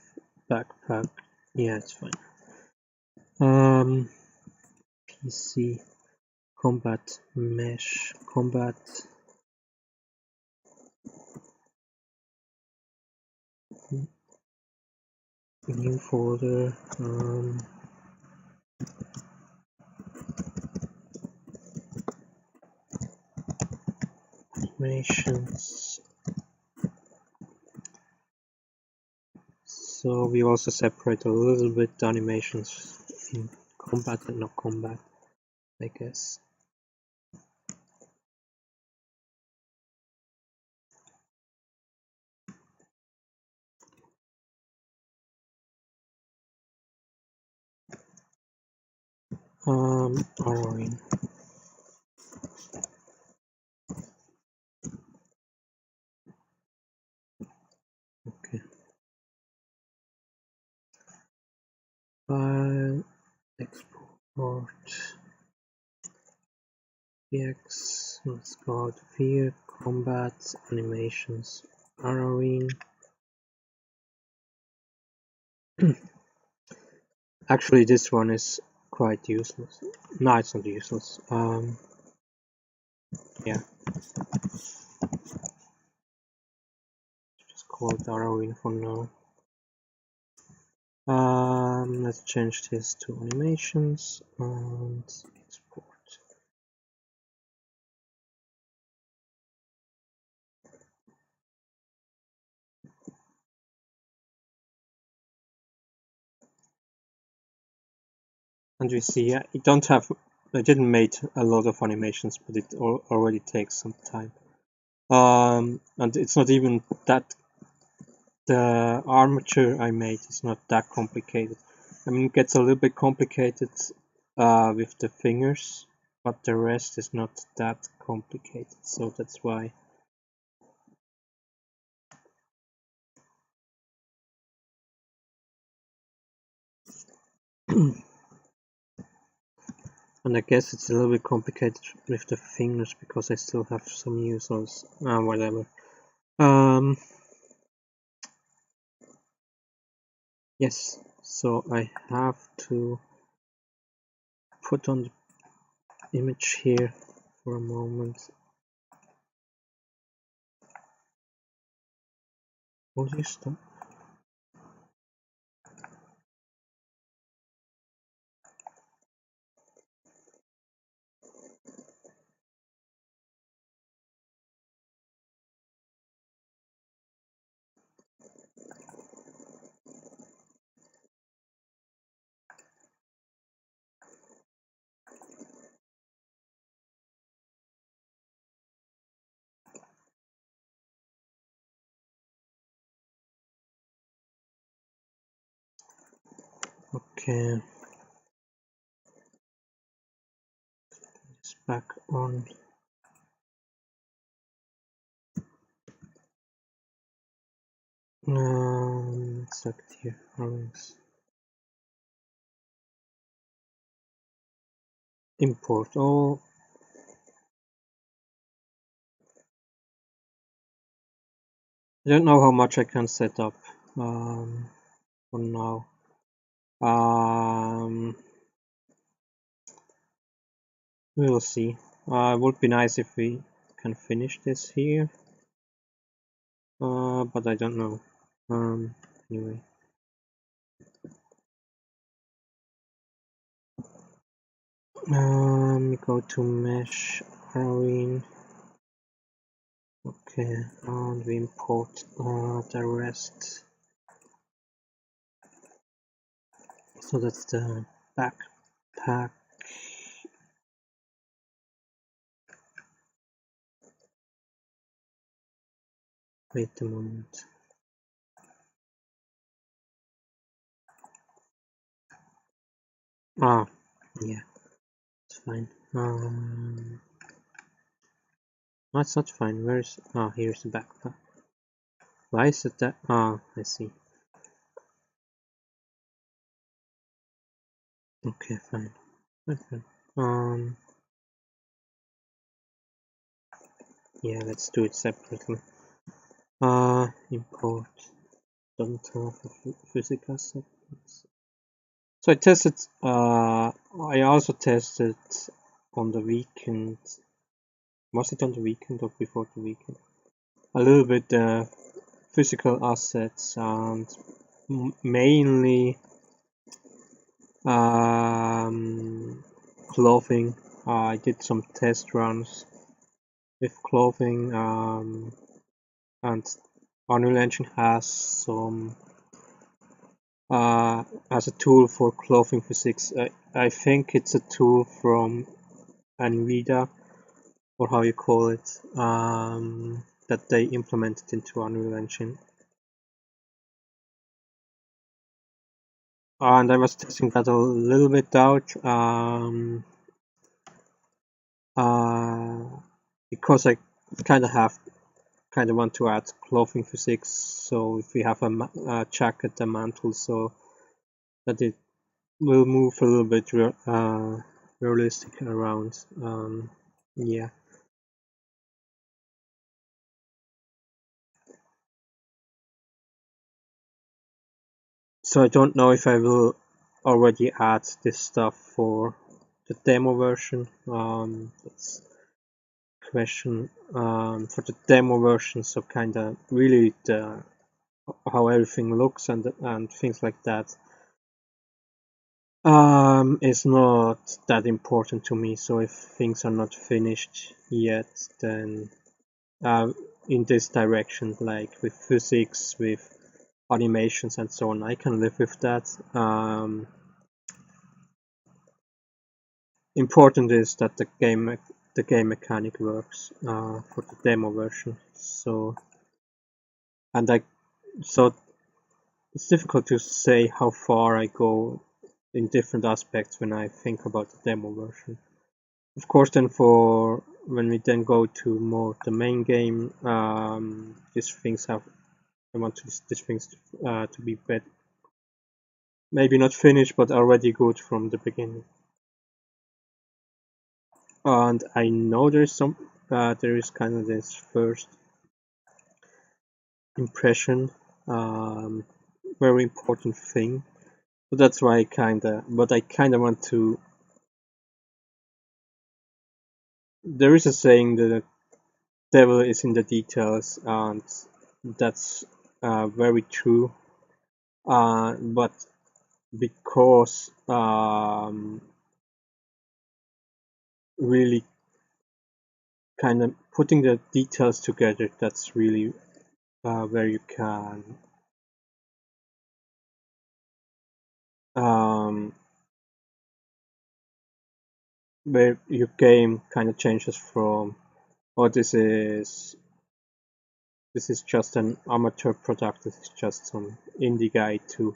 backpack. Yeah, it's fine. PC combat mesh combat. New folder. animations. So we also separate a little bit the animations in combat and not combat, I guess. Arrowing. Okay. File, export, VX, let's go to here, combat, animations, arrowing. Actually, this one is quite useless. No, it's not useless. Yeah. Just call it arrowing for now. Let's change this to animations and export. And we see I didn't make a lot of animations, but it already takes some time. And it's not even that, the armature I made is not that complicated. I mean, it gets a little bit complicated with the fingers, but the rest is not that complicated, so that's why. And I guess it's a little bit complicated with the fingers because I still have some users. Whatever. Yes, so I have to put on the image here for a moment. Will you stop? Okay. It's back on. Select here. Import all. I don't know how much I can set up for now. We will see. It would be nice if we can finish this here, but I don't know. Anyway. We go to mesh arrowing. Okay, and we import the rest. So that's the backpack. Wait a moment. Ah, yeah, it's fine. No, it's not fine. Where's? Ah, here's the backpack. Why is it that? Ah, I see. Okay, fine. Okay. Yeah, let's do it separately. Import doesn't have a physical sequence. So I tested. I also tested on the weekend. Was it on the weekend or before the weekend? A little bit physical assets and mainly clothing. I did some test runs with clothing, and Unreal Engine has some as a tool for clothing physics. I think it's a tool from NVIDIA, or how you call it, that they implemented into Unreal Engine. And I was testing that a little bit out, because I kind of want to add clothing physics. So if we have a jacket, a mantle, so that it will move a little bit realistic around. Yeah. So I don't know if I will already add this stuff for the demo version. That's a question. For the demo version, so kind of really how everything looks and things like that. Is not that important to me. So if things are not finished yet, then in this direction, like with physics, with animations and so on, I can live with that. Important is that the game mechanic works for the demo version. So it's difficult to say how far I go in different aspects when I think about the demo version. Of course, then when we then go to more the main game, these things I want these things to be better, maybe not finished, but already good from the beginning. And I know there is kind of this first impression, very important thing. So that's why I kind of want to. There is a saying that the devil is in the details, and that's very true. But because really kind of putting the details together, that's really where you can where your game kind of changes from, oh, this is just an amateur product, this is just some indie guy, to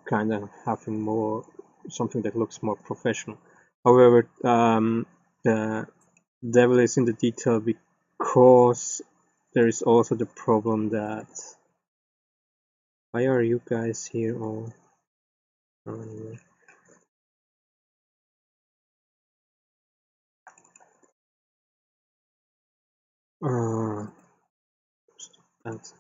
kind of having more something that looks more professional. However, the devil is in the detail because there is also the problem that why are you guys here all? Oh, anyway. That.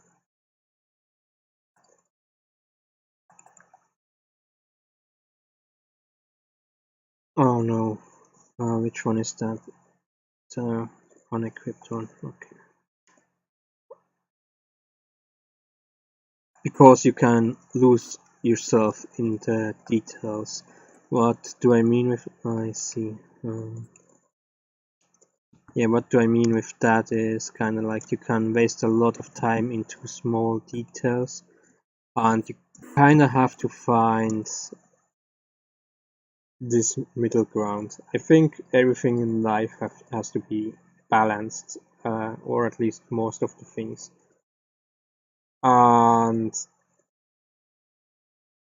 Oh no, which one is that? The unequipped one. Okay. Because you can lose yourself in the details. What do I mean with? I see. Yeah, what do I mean with that is kind of like you can waste a lot of time into small details, and you kind of have to find this middle ground. I think everything in life has to be balanced, or at least most of the things. And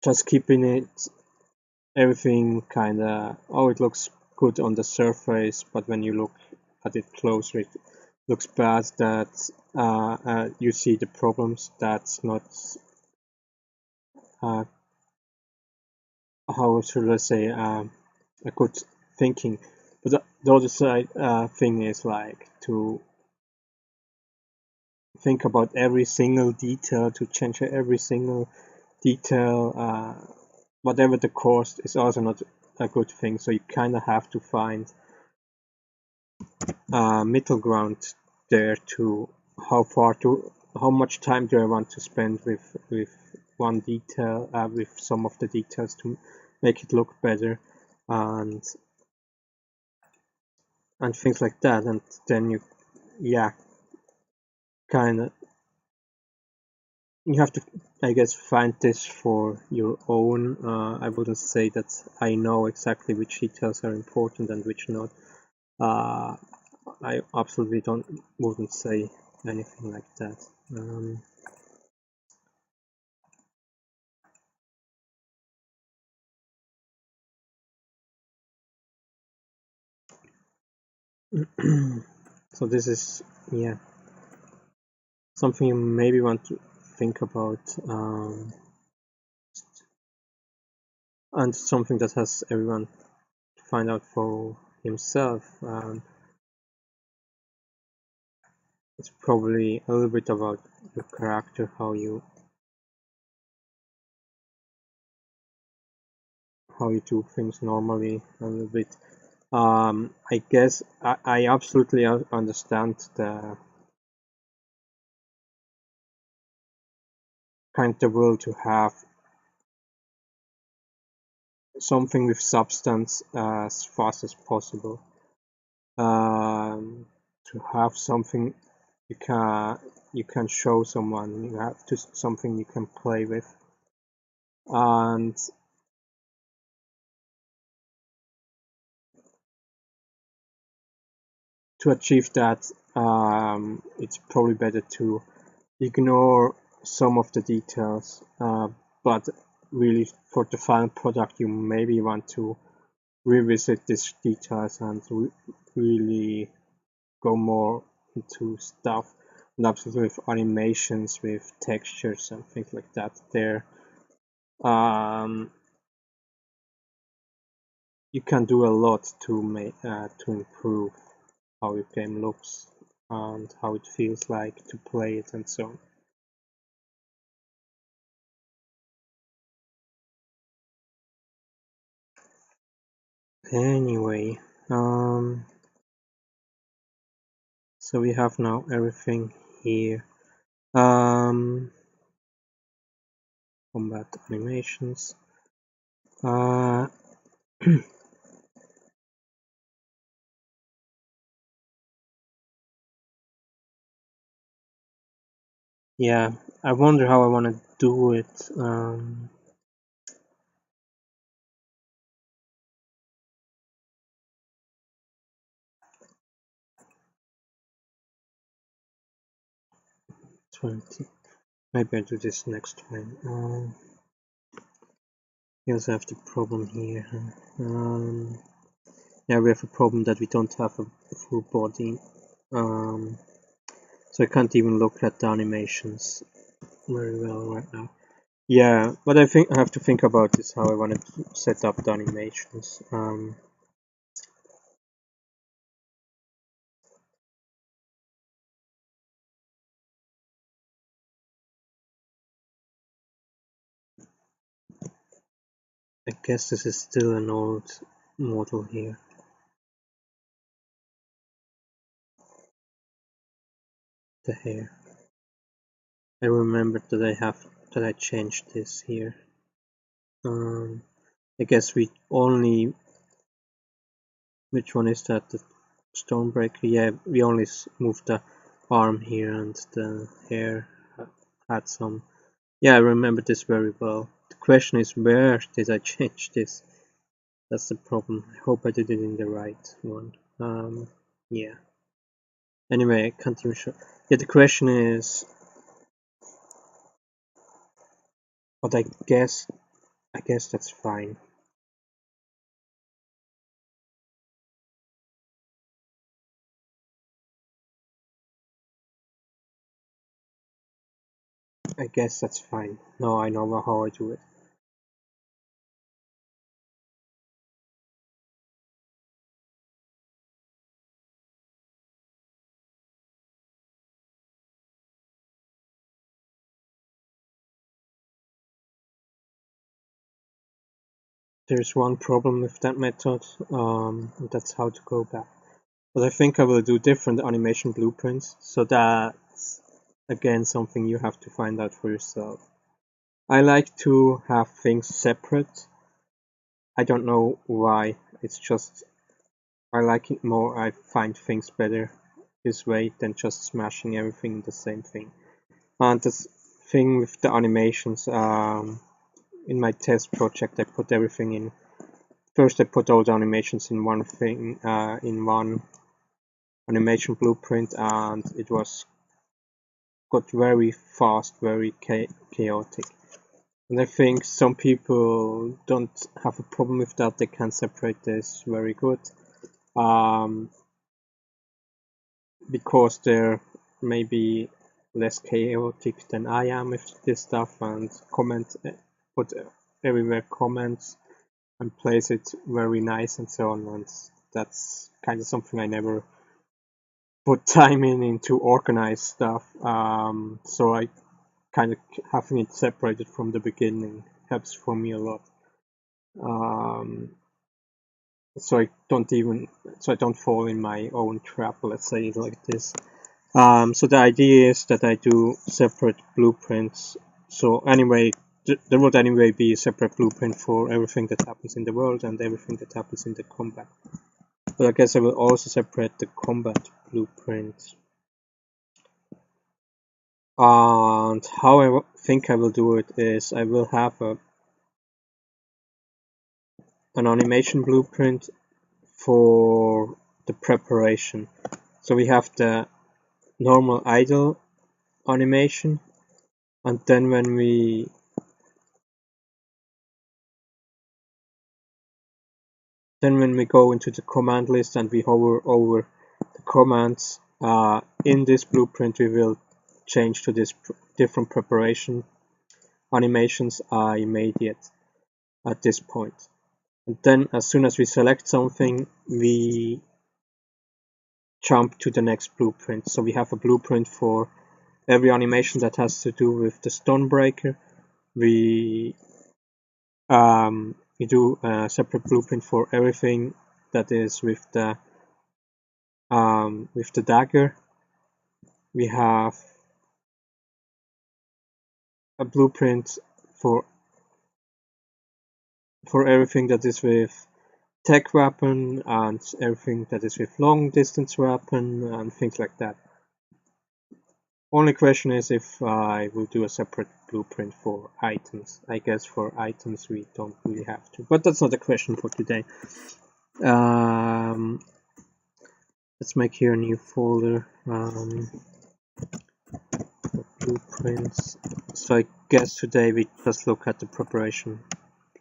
just keeping everything kind of, oh, it looks good on the surface, but when you look at it closer, it looks bad. That you see the problems. That's not how should I say a good thinking. But the other side thing is like to think about every single detail, to change every single detail, whatever the cost, is also not a good thing. So you kind of have to find middle ground there to how much time do I want to spend with one detail, with some of the details to make it look better, and and things like that, and then you, yeah, kind of, you have to, I guess, find this for your own. I wouldn't say that I know exactly which details are important and which not. I absolutely wouldn't say anything like that. So this is, yeah, something you maybe want to think about, and something that has everyone to find out for himself. It's probably a little bit about your character, how you do things normally, a little bit. I guess I absolutely understand the kind of will to have something with substance as fast as possible. To have something you can show someone, you have to something you can play with, and to achieve that, it's probably better to ignore some of the details, but really for the final product you maybe want to revisit these details and really go more into stuff, and absolutely with animations, with textures and things like that there. You can do a lot to improve how your game looks and how it feels like to play it and so on. Anyway, so we have now everything here. Combat animations. Yeah, I wonder how I want to do it. 20. Maybe I do this next time. We also have the problem here. Yeah, we have a problem that we don't have a full body. So I can't even look at the animations very well right now. Yeah, what I think I have to think about is how I want to set up the animations. I guess this is still an old model here. The hair. I remember that I changed this here. I guess we only, which one is that? The Stonebreaker? Yeah, we only moved the arm here and the hair had some. Yeah, I remember this very well. The question is, where did I change this? That's the problem. I hope I did it in the right one. Yeah. Anyway, I can't even show. Yeah, the question is, but I guess that's fine. I guess that's fine. Now I know how I do it. There's one problem with that method, that's how to go back. But I think I will do different animation blueprints, so that's again something you have to find out for yourself. I like to have things separate. I don't know why, it's just I like it more. I find things better this way than just smashing everything in the same thing. And the thing with the animations, in my test project, I put everything in. First, I put all the animations in one thing, in one animation blueprint, and it got very fast, very chaotic. And I think some people don't have a problem with that. They can separate this very good, because they're maybe less chaotic than I am with this stuff, and put everywhere comments and place it very nice and so on. And that's kind of something I never put time in to organize stuff. So I kind of having it separated from the beginning helps for me a lot. So I don't fall in my own trap, let's say it like this. So the idea is that I do separate blueprints. So anyway, there would anyway be a separate blueprint for everything that happens in the world and everything that happens in the combat. But I guess I will also separate the combat blueprint. And how I think I will do it is I will have an animation blueprint for the preparation. So we have the normal idle animation, and then when we go into the command list and we hover over the commands, in this blueprint we will change to this different preparation animations I made at this point. And then as soon as we select something, we jump to the next blueprint. So we have a blueprint for every animation that has to do with the Stonebreaker. We do a separate blueprint for everything that is with the dagger. We have a blueprint for everything that is with tech weapon and everything that is with long distance weapon and things like that. Only question is if I will do a separate blueprint for items. I guess for items we don't really have to, but that's not a question for today. Let's make here a new folder, blueprints. So I guess today we just look at the preparation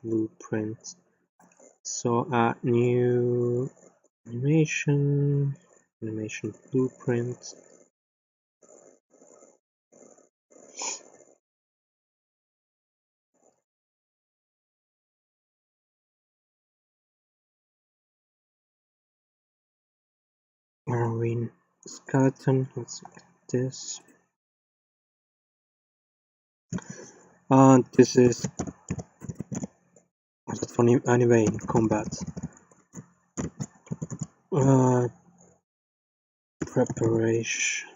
blueprint. So new animation blueprint. Marine skeleton. Let's look at this. And this is funny anyway in combat. Preparation.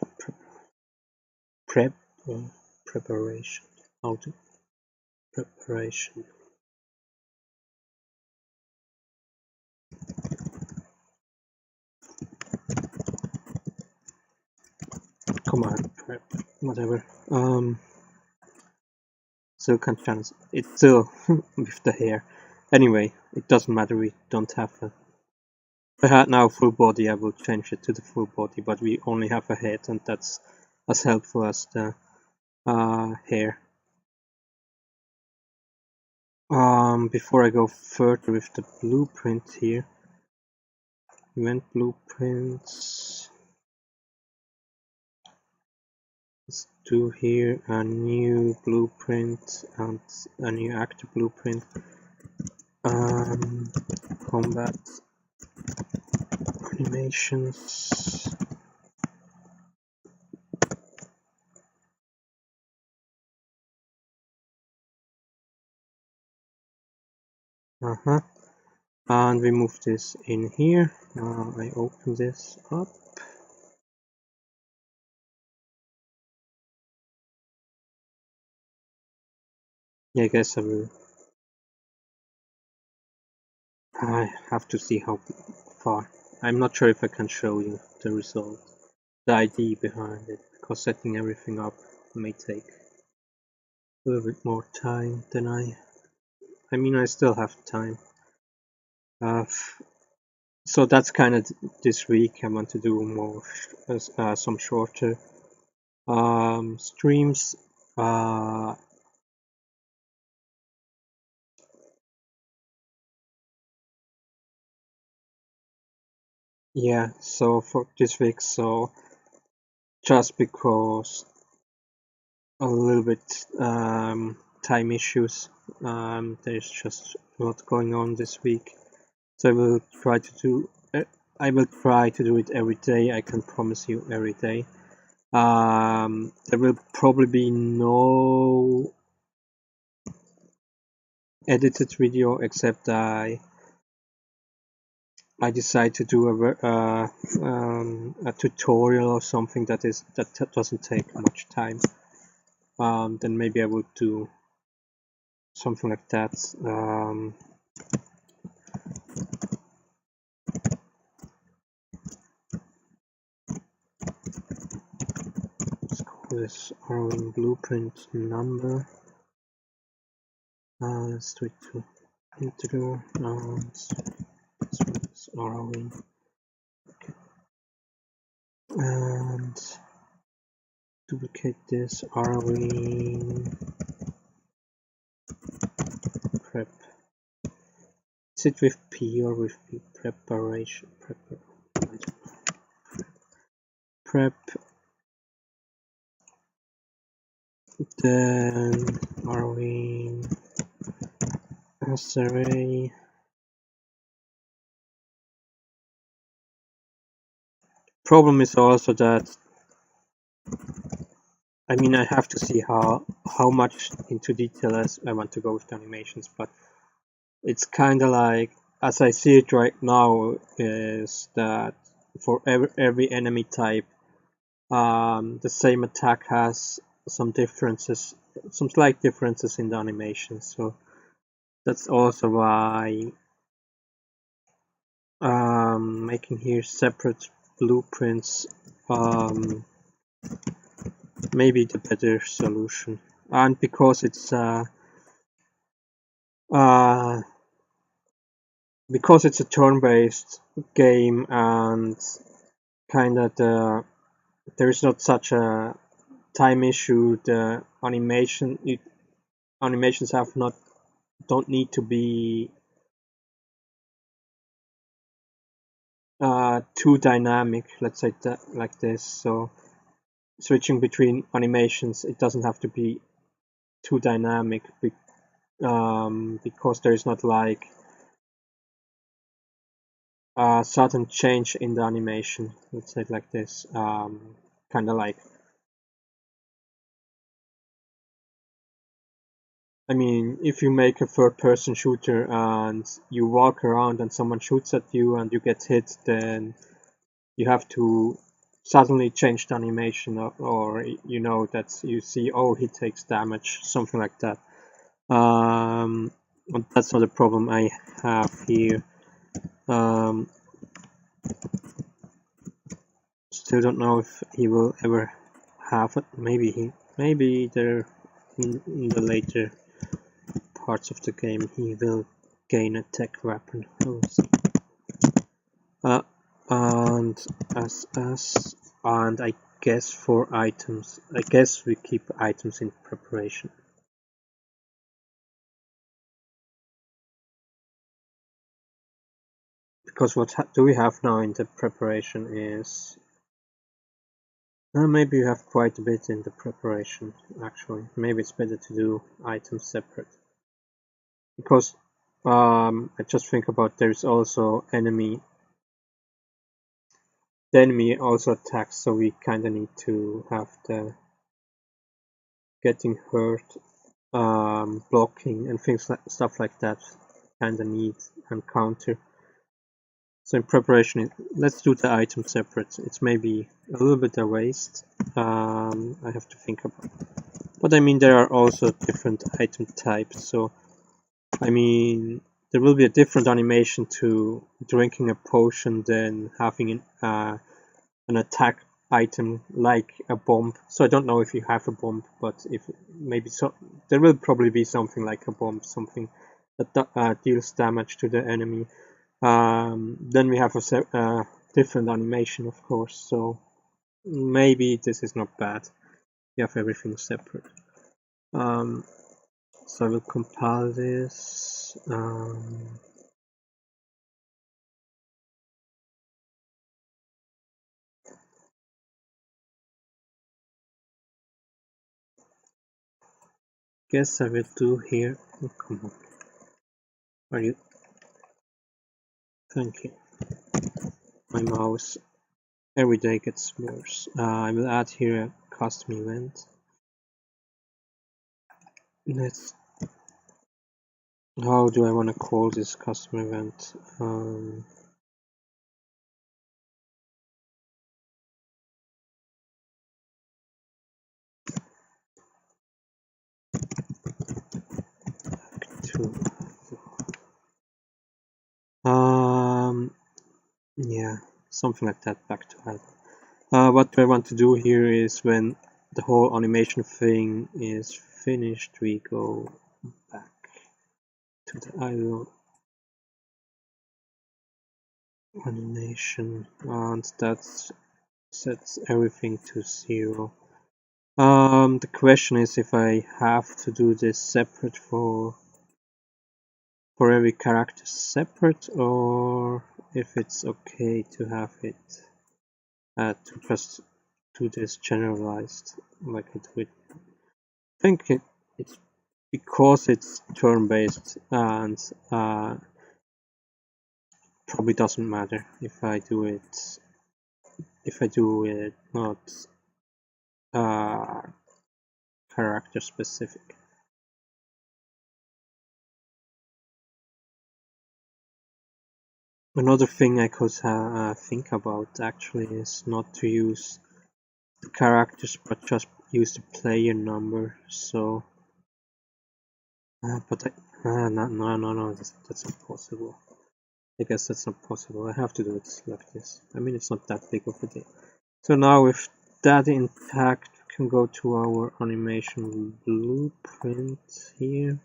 Preparation. Preparation. Command prep. Whatever. Silken chance. It's still with the hair. Anyway, it doesn't matter. We don't have a. If I had now full body, I will change it to the full body, but we only have a head, and that's as helpful as the hair. Before I go further with the blueprint here, event blueprints. Let's do here a new blueprint and a new actor blueprint. Combat animations. And we move this in here. I open this up. Yeah, I guess I have to see how far. I'm not sure if I can show you the result, the idea behind it, because setting everything up may take a little bit more time than I mean, I still have time. So that's kind of this week. I want to do more, some shorter streams. Yeah, so for this week, so just because a little bit time issues, there's just a lot going on this week. So I will try to do it every day. I can promise you every day. There will probably be no edited video except I decide to do a tutorial or something that doesn't take much time. Then maybe I would do something like that. Let's call this ROing blueprint number. Let's do it to integer. This one is ROing. Okay. And duplicate this ROing prep. Is it with P or with P? Preparation. Prep. Then ROing array. Problem is also that I mean I have to see how much into detail as I want to go with the animations, but it's kind of like, as I see it right now, is that for every enemy type, the same attack has some slight differences in the animation. So that's also why making here separate blueprints maybe the better solution. And because it's a turn-based game and kind of there is not such a time issue. The animations don't need to be too dynamic. Let's say that like this. So switching between animations, it doesn't have to be too dynamic because there is not like a sudden change in the animation. Let's say it like this. Kind of like, I mean, if you make a third-person shooter and you walk around and someone shoots at you and you get hit, then you have to suddenly change the animation, or you know that you see, oh, he takes damage, something like that. But that's not a problem I have here. Still don't know if he will ever have it. Maybe there in the later parts of the game he will gain a tech weapon. We'll see. And and I guess for items, I guess we keep items in preparation. Because what do we have now in the preparation is maybe you have quite a bit in the preparation actually. Maybe it's better to do items separate. Because I just think about there's also the enemy also attacks, so we kinda need to have the getting hurt, blocking and stuff like that kinda need and counter. So in preparation, let's do the item separate. It's maybe a little bit a waste. I have to think about. But I mean, there are also different item types. So I mean, there will be a different animation to drinking a potion than having an attack item like a bomb. So I don't know if you have a bomb, but if maybe so, there will probably be something like a bomb, something that deals damage to the enemy. Then we have a different animation, of course. So maybe this is not bad. We have everything separate. So I will compile this. Guess I will do here. Oh, come on. Are you? Thank you. My mouse every day gets worse. I will add here a custom event. Let's. How do I want to call this custom event? Yeah, something like that. Back to idle. What I want to do here is when the whole animation thing is finished, we go back to the idle animation, and that sets everything to 0. The question is if I have to do this separate for every character separate, or if it's okay to have it to just do this generalized like I do it. I think it's because it's turn-based and probably doesn't matter if I do it not character specific. Another thing I could think about actually is not to use the characters but just use the player number. So, but no, that's not possible. I guess that's not possible. I have to do it like this. I mean, it's not that big of a deal. So now with that intact, we can go to our animation blueprint here.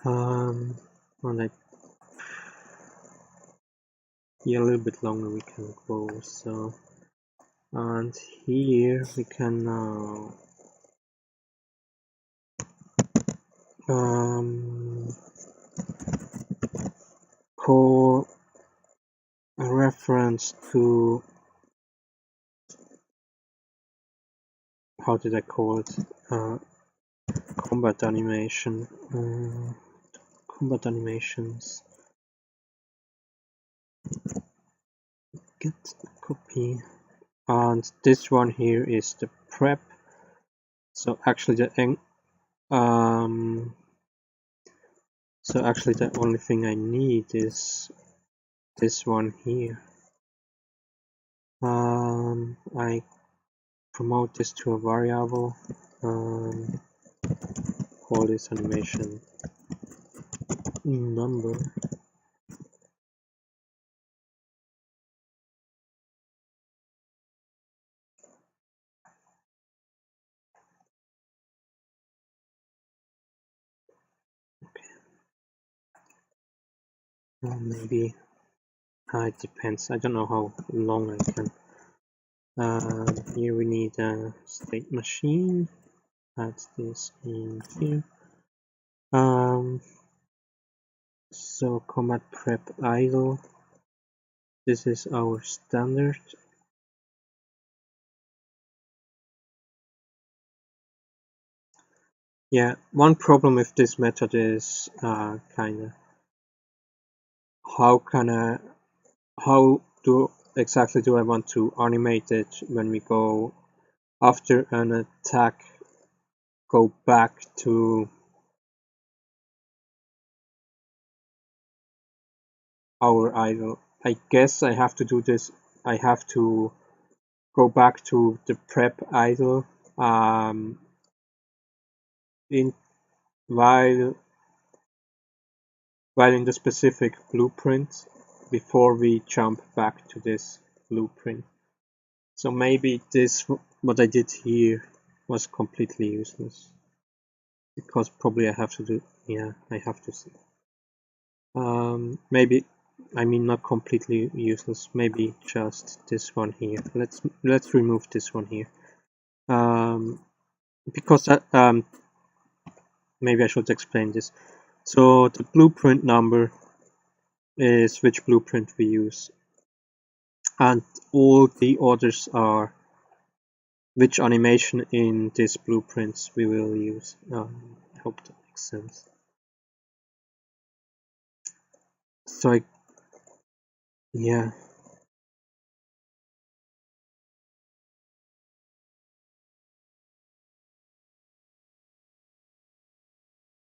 And like here a little bit longer we can go. So, and here we can now call a reference to, how did I call it? Combat animation. Combat animations. Get a copy. And this one here is the prep. So actually the only thing I need is this one here. I promote this to a variable. Call this animation number. Maybe it depends. I don't know how long I can. Here we need a state machine. Add this in here. So combat prep idle. This is our standard. Yeah, one problem with this method is kinda how exactly do I want to animate it when we go after an attack, go back to our idle. I guess I have to do this. I have to go back to the prep idle in while in the specific blueprint before we jump back to this blueprint. So maybe this, what I did here, was completely useless. Because probably I have to do, yeah, I have to see. Maybe, I mean not completely useless, maybe just this one here. Let's remove this one here. Because that, maybe I should explain this. So the blueprint number is which blueprint we use, and all the others are which animation in these blueprints we will use. I hope that makes sense. So yeah.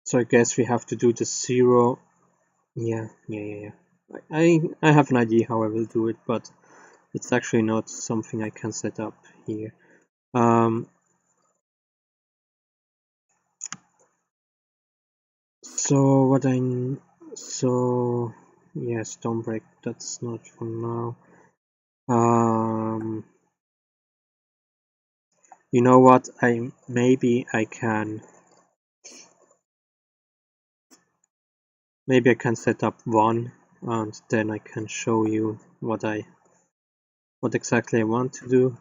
So I guess we have to do the 0. Yeah. I have an idea how I will do it, but it's actually not something I can set up here. So yeah, Stonebreak, that's not for now. You know what? Maybe I can set up one, and then I can show you what exactly I want to do.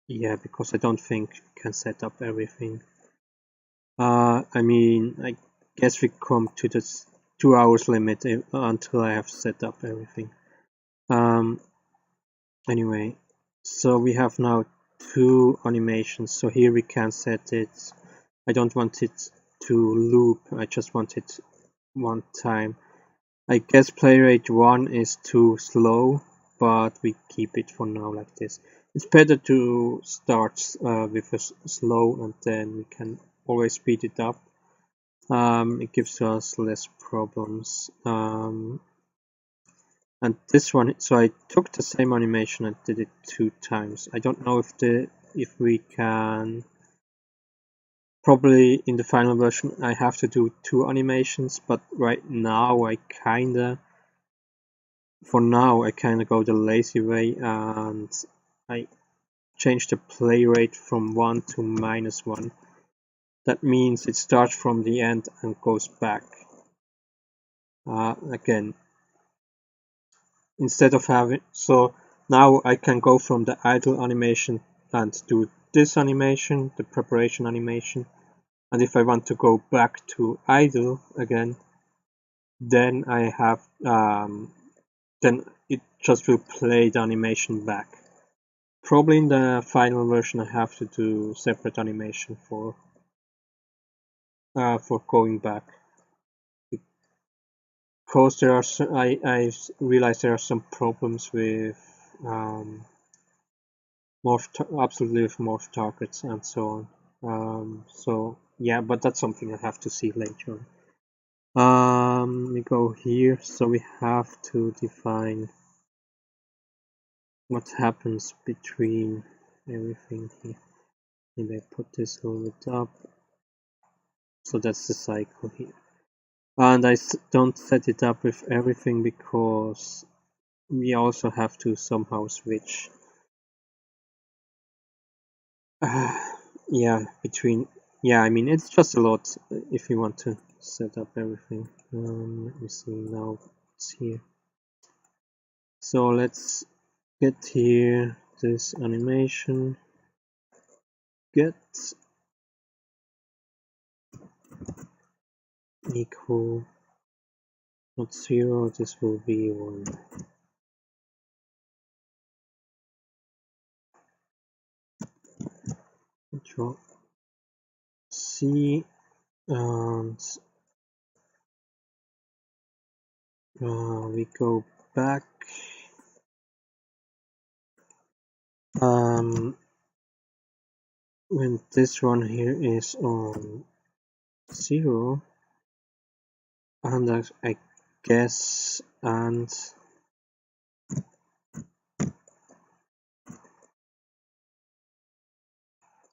Yeah, because I don't think we can set up everything. I mean, I guess we come to this 2 hours limit until I have set up everything. Anyway, so we have now 2 animations. So here we can set it. I don't want it to loop. I just want it one time. I guess play rate 1 is too slow, but we keep it for now like this. It's better to start with a slow, and then we can always speed it up. It gives us less problems. And this one, so I took the same animation and did it 2 times. I don't know if we can. Probably in the final version I have to do 2 animations, but right now for now I kinda go the lazy way, and I change the play rate from 1 to -1. That means it starts from the end and goes back. Again, instead of having, so now I can go from the idle animation and do this animation, the preparation animation, and if I want to go back to idle again, then I have then it just will play the animation back. Probably in the final version I have to do separate animation for going back, because there are I realized there are some problems with absolutely with morph targets and so on. So yeah, but that's something I have to see later on. We go here, so we have to define what happens between everything here. Maybe I put this a little bit up. So that's the cycle here. And I don't set it up with everything because we also have to somehow switch. Yeah, between. Yeah, I mean, it's just a lot if you want to set up everything. Let me see now. It's here. So let's get here this animation. Get equal not 0, this will be 1. Control C, and we go back. When this one here is on 0, and I guess, and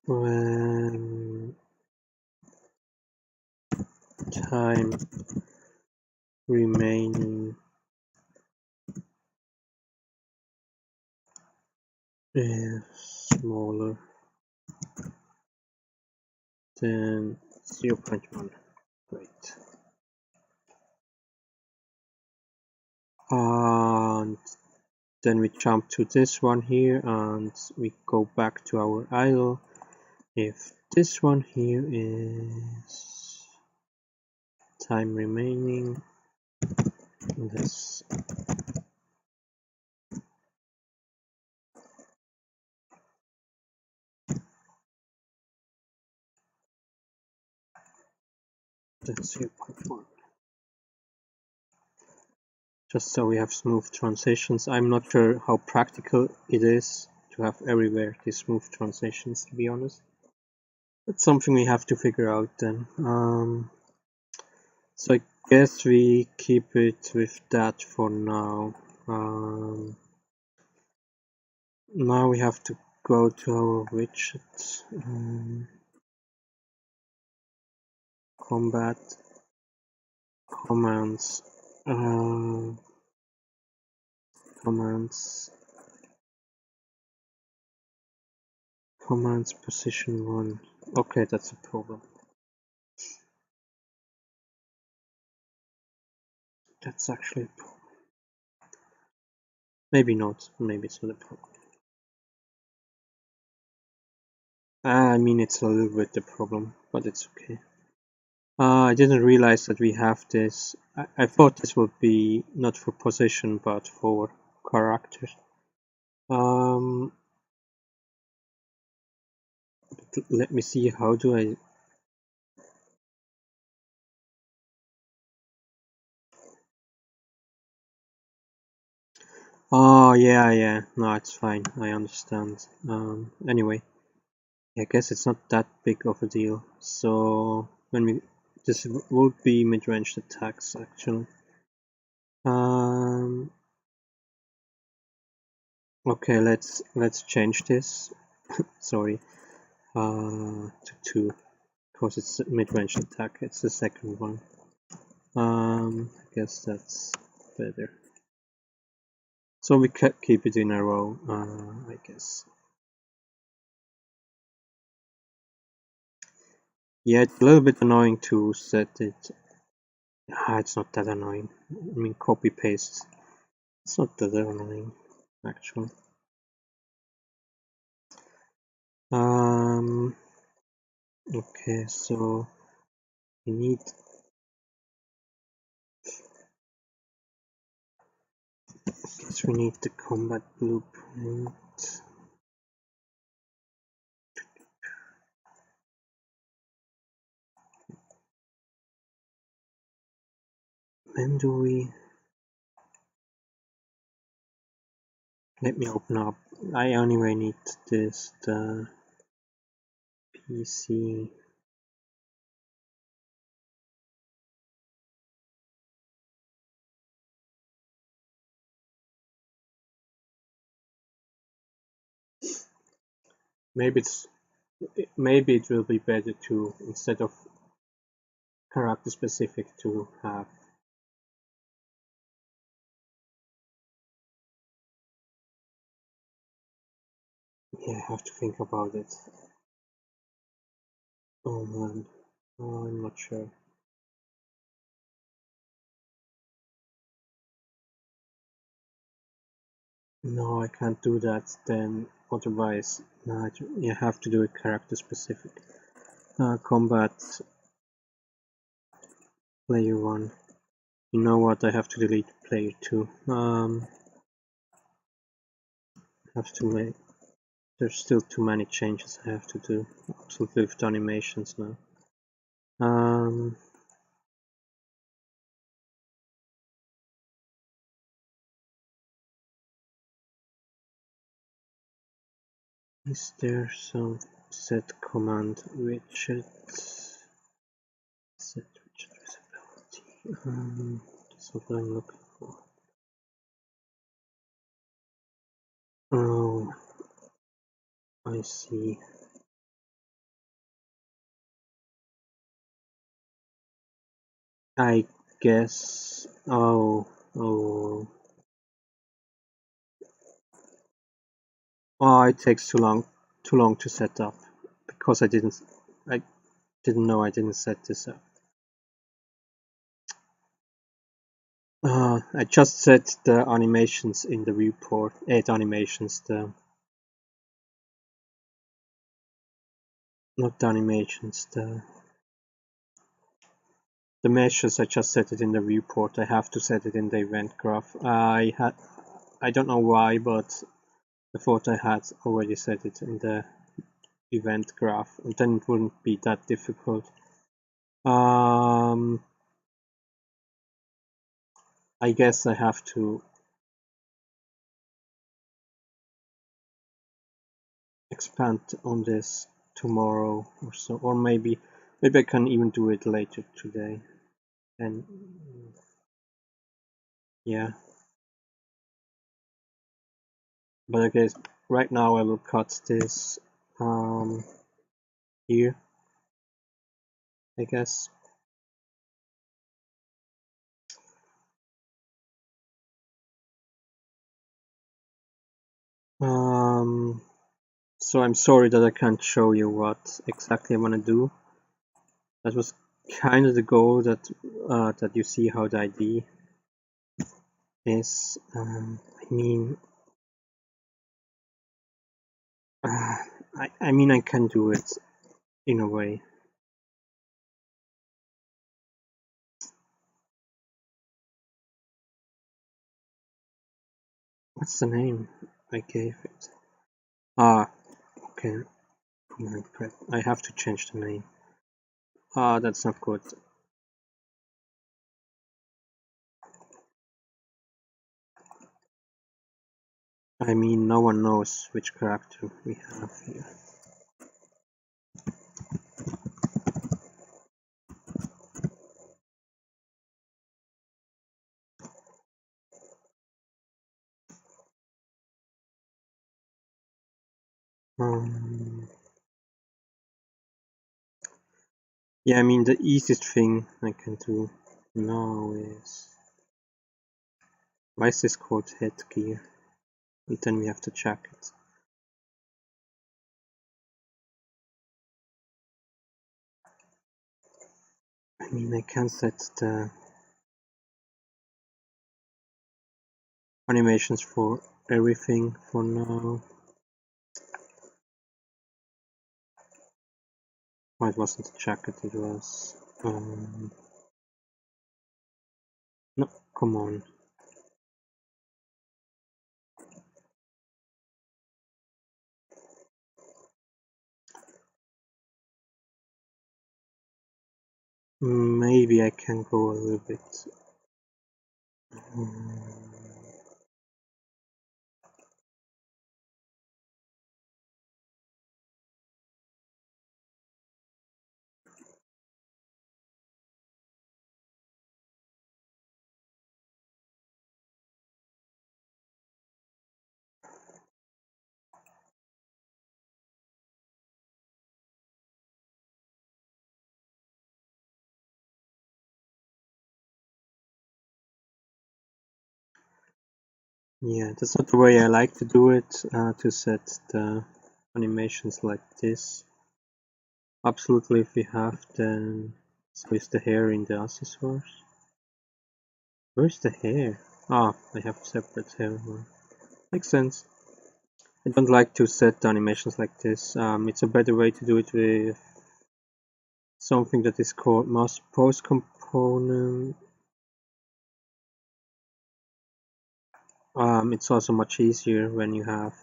when time remaining is smaller than 0.1. Great. And then we jump to this one here and we go back to our idle. If this one here is time remaining, that's that's 0.1. Just so we have smooth transitions. I'm not sure how practical it is to have everywhere these smooth transitions, to be honest. It's something we have to figure out then. So I guess we keep it with that for now. Now we have to go to our widget, combat, commands, commands position 1. Okay, that's a problem. That's actually a problem. Maybe not. Maybe it's not a problem. I mean, it's a little bit the problem, but it's okay. I didn't realize that we have this. I thought this would be not for position, but for characters. Let me see, how do I... Oh, yeah, no, it's fine, I understand. Anyway, I guess it's not that big of a deal. So, when we... This would be mid-range attacks, actually. Okay, let's change this. Sorry. To 2. Because it's a mid-range attack, it's the second one. I guess that's better. So we can keep it in a row, I guess. Yeah, it's a little bit annoying to set it. It's not that annoying. I mean, copy paste. It's not that annoying, actually. Okay, so we need... I guess we need the combat blueprint. When do we... Let me open up. I anyway need this, the PC. Maybe it will be better to, instead of character specific, to have... Yeah, I have to think about it. Oh man, I'm not sure. No, I can't do that then, otherwise you have to do it character specific. Combat player 1. You know what, I have to delete player 2. Have to make... There's still too many changes I have to do, absolutely, with the animations now. Is there some set command widget? Set widget visibility. That's what I'm looking for. Oh, I see. I guess. Oh. It takes too long to set up because I didn't know I didn't set this up. I just set the animations in the viewport. 8 animations. Not the animations. The meshes. I just set it in the viewport. I have to set it in the event graph. I don't know why, but I thought I had already set it in the event graph, and then it wouldn't be that difficult. I guess I have to expand on this tomorrow or so, or maybe I can even do it later today. And yeah, but I guess right now I will cut this here, I guess. So I'm sorry that I can't show you what exactly I want to do. That was kind of the goal, that that you see how the ID is. I mean, I mean I can do it in a way. What's the name I gave it? Okay. I have to change the name. That's not good. I mean, no one knows which character we have here. Yeah, I mean, the easiest thing I can do now is... Why is this called headgear? And then we have to check it. I mean, I can set the animations for everything for now. Oh, it wasn't a jacket, it was... no, come on. Maybe I can go a little bit... Yeah, that's not the way I like to do it, to set the animations like this. Absolutely, if we have then... So is the hair in the accessories? Where's the hair? I have separate hair. Makes sense. I don't like to set the animations like this. It's a better way to do it with something that is called master pose component. It's also much easier when you have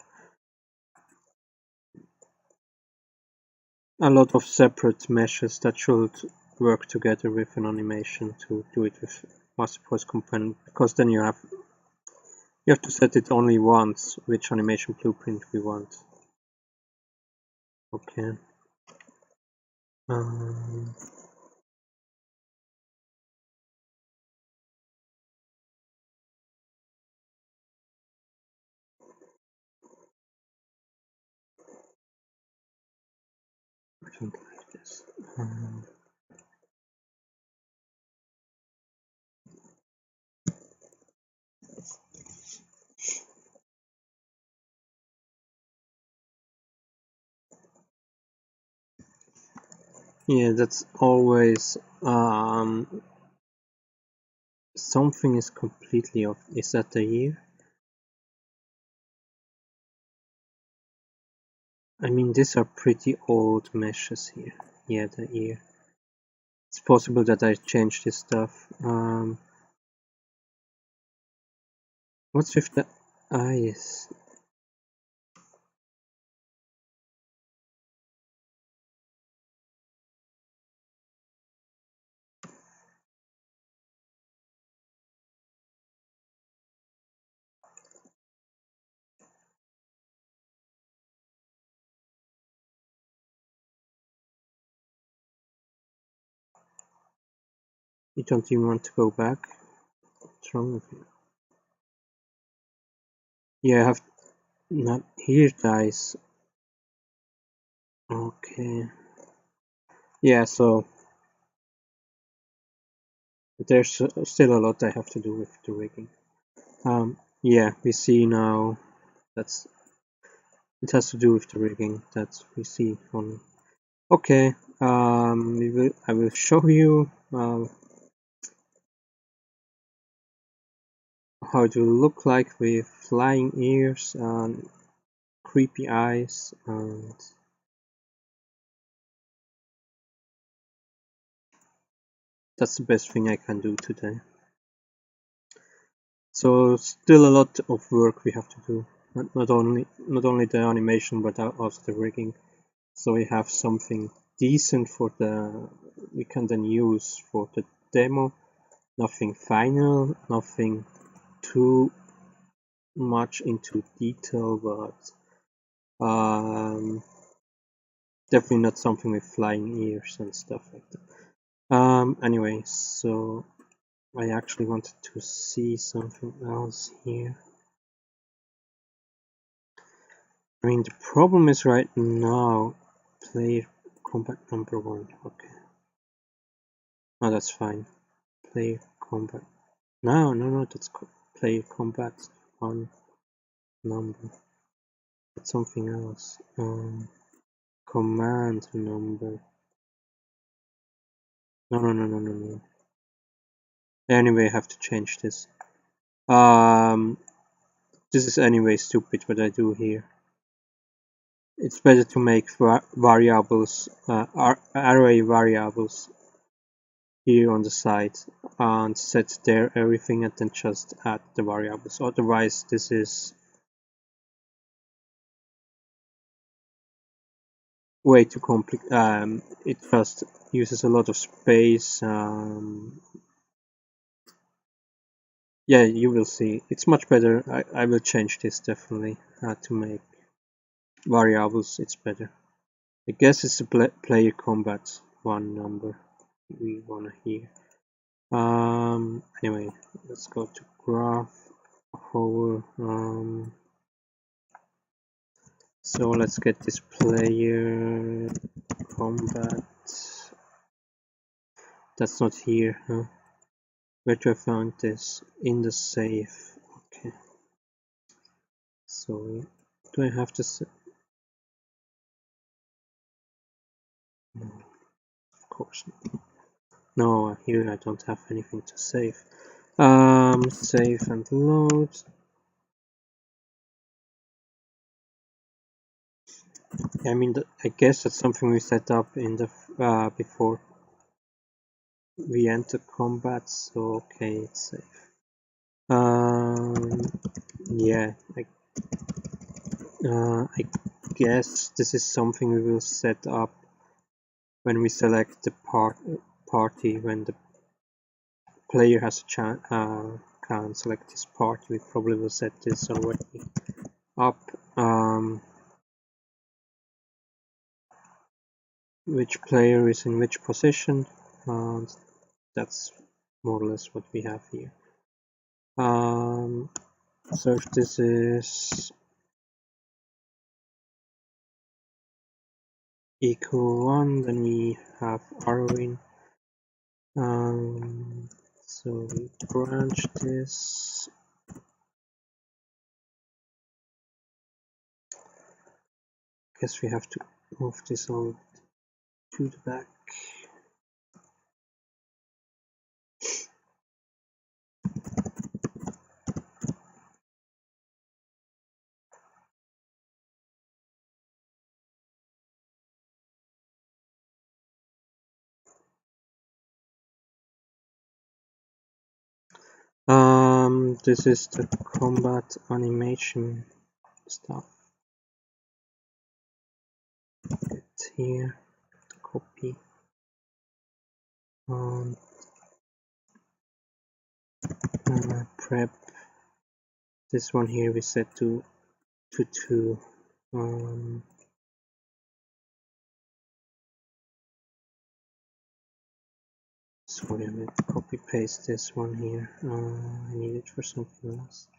a lot of separate meshes that should work together with an animation to do it with master pose component, because then you have to set it only once, which animation blueprint we want. Okay. I don't like this. Yeah, that's always something is completely off. Is that the year? I mean, these are pretty old meshes here. Yeah, the year. It's possible that I changed this stuff. What's with the eyes? You don't even want to go back? What's wrong with you? Yeah, I have not here dice. Okay. Yeah, so there's still a lot I have to do with the rigging. Yeah, we see now that's it has to do with the rigging that we see on. Okay, I will show you how it will look like with flying ears and creepy eyes, and that's the best thing I can do today. So still a lot of work we have to do, not only the animation but also the rigging. So we have something decent for the we can then use for the demo. Nothing final, nothing too much into detail, but definitely not something with flying ears and stuff like that. Anyway, so I actually wanted to see something else here. I mean, the problem is right now, player combat number 1. Okay. Oh, that's fine. Player combat. No, that's player combat 1 number. That's something else. Command number. No. Anyway, I have to change this. This is anyway stupid what I do here. It's better to make variables, array variables here on the side and set there everything and then just add the variables. Otherwise, this is way too complicated. It just uses a lot of space. Yeah, you will see. It's much better. I will change this definitely to make variables. It's better. I guess it's the player combat 1 number we wanna hear. Anyway, let's go to graph whole. So let's get this player combat. That's not here, huh? Where do I find this? In the safe. Okay. So do I have to say? No, of course not. No, here I don't have anything to save. Save and load. I mean, I guess that's something we set up in the before we enter combat. So okay, it's safe. Yeah, I guess this is something we will set up when we select the party. When the player has a chance, can select this party. We probably will set this already up. Which player is in which position, and that's more or less what we have here. So if this is equal 1, then we have Arwin. So we branch this. Guess we have to move this all to the back. This is the combat animation stuff. It's here, copy, and prep. This one here we set to 2. Sorry, I'm going to copy paste this one here. I need it for something else.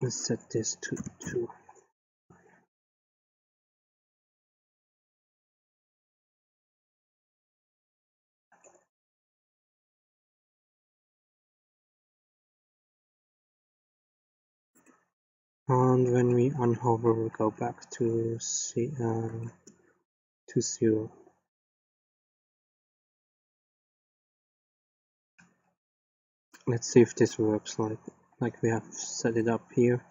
Let's set this to 2. And when we unhover, we go back to 0. Let's see if this works like we have set it up here.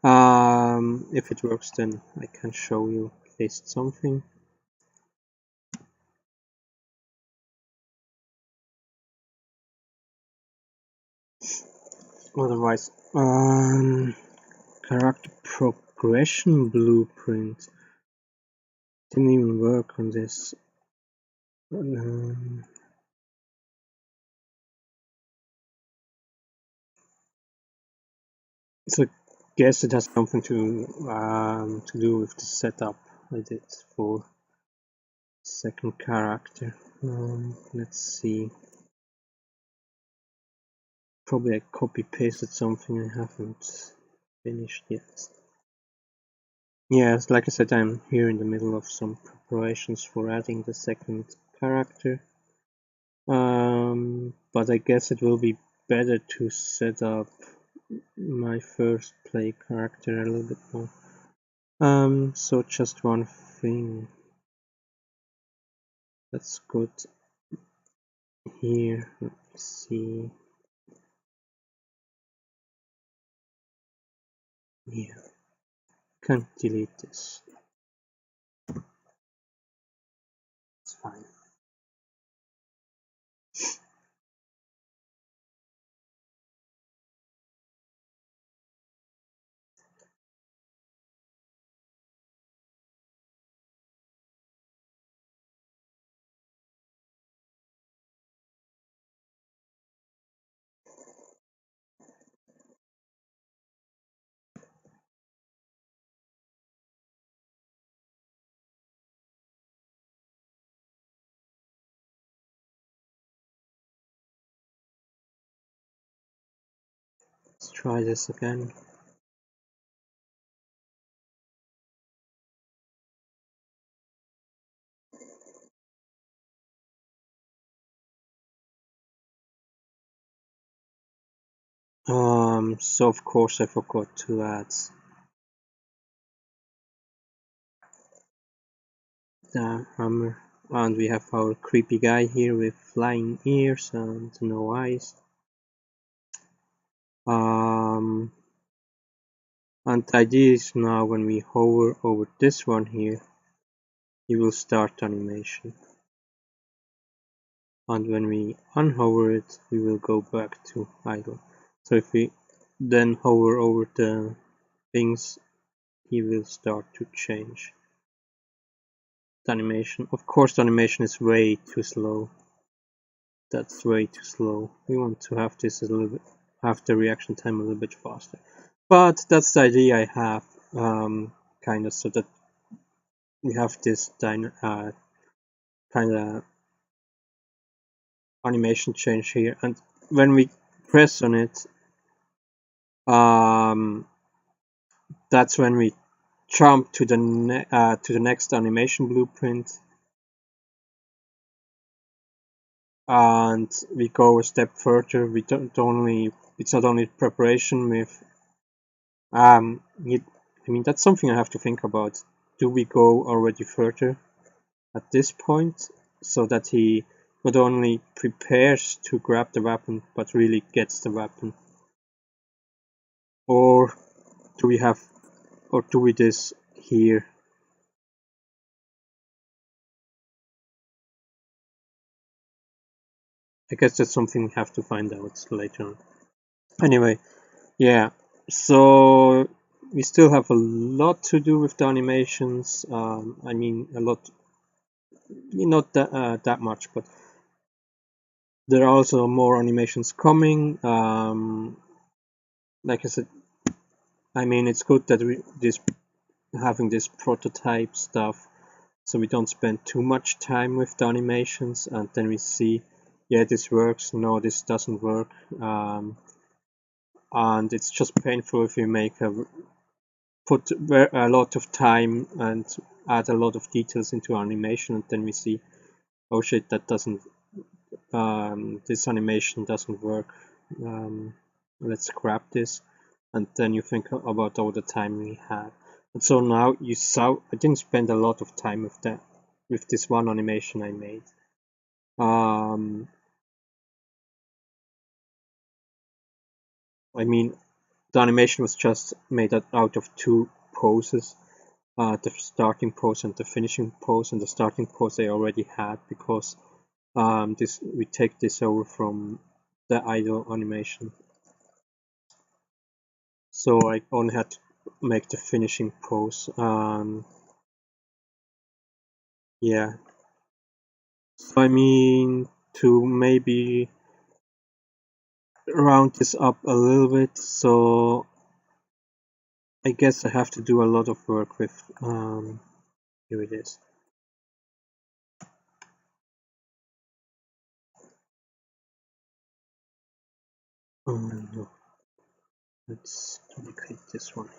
If it works, then I can show you at least something. Otherwise, character progression blueprint didn't even work on this. So I guess it has something to do with the setup I did for second character. Let's see. Probably I copy pasted something I haven't finished yet. Yes, like I said, I'm here in the middle of some preparations for adding the second character. But I guess it will be better to set up my first play character a little bit more. So just one thing that's good here. Let's see. Yeah, can't delete this. It's fine. Let's try this again. So of course I forgot to add the hammer, and we have our creepy guy here with flying ears and no eyes. And the idea is now when we hover over this one here, he will start animation. And when we unhover it, we will go back to idle. So if we then hover over the things, he will start to change the animation. Of course, the animation is way too slow. That's way too slow. We want to have this a little bit, have the reaction time a little bit faster. But that's the idea I have, kind of, so that we have this kind of animation change here, and when we press on it, that's when we jump to the next animation blueprint, and we go a step further. We don't only, it's not only preparation with I mean, that's something I have to think about do we go already further at this point, so that he not only prepares to grab the weapon, but really gets the weapon? Or do we this here? I guess that's something we have to find out later on. Anyway, yeah, so we still have a lot to do with the animations. I mean, a lot, not that much, but there are also more animations coming. Like I said, I mean, it's good that having this prototype stuff, so we don't spend too much time with the animations, and then we see, yeah, this works, no, this doesn't work, and it's just painful if you put a lot of time and add a lot of details into animation, and then we see, oh shit, that doesn't, this animation doesn't work, let's scrap this, and then you think about all the time we had. And so now you saw I didn't spend a lot of time with this one animation I made. I mean, the animation was just made out of two poses, the starting pose and the finishing pose, and the starting pose I already had because we take this over from the idle animation. So I only had to make the finishing pose. Yeah. So I mean, to maybe round this up a little bit, so I guess I have to do a lot of work with, here it is. No. Let's duplicate this one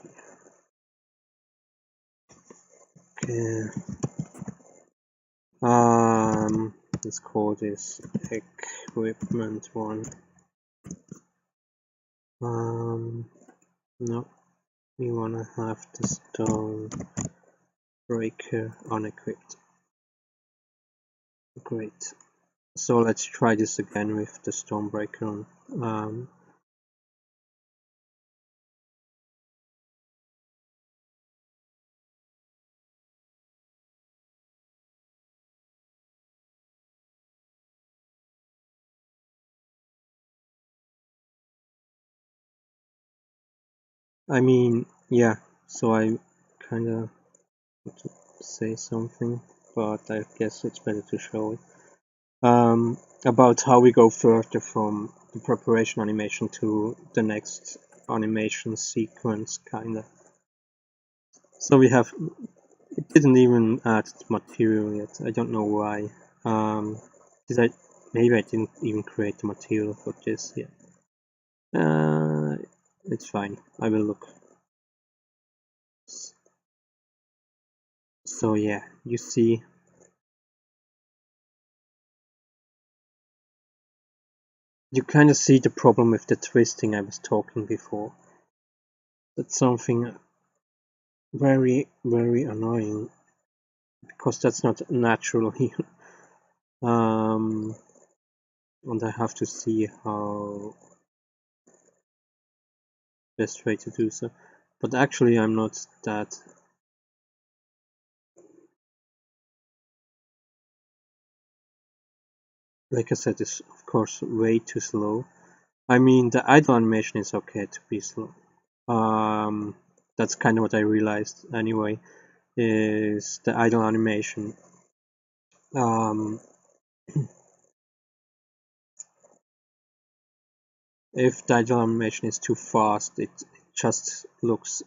here. Okay. Let's call this equipment one. No, we wanna have the stone breaker unequipped. Great. So let's try this again with the stone breaker on. I mean, yeah, so I kinda want to say something, but I guess it's better to show it. About how we go further from the preparation animation to the next animation sequence, kinda. So we have, it didn't even add material yet, I don't know why. Maybe I didn't even create the material for this yet. It's fine, I will look. So yeah, you see, you kind of see the problem with the twisting I was talking before. That's something very, very annoying, because that's not natural here. And I have to see how best way to do so. But actually I'm not that. Like I said, it's of course way too slow. I mean, the idle animation is okay to be slow. That's kind of what I realized anyway, is the idle animation. If the idle animation is too fast, it just looks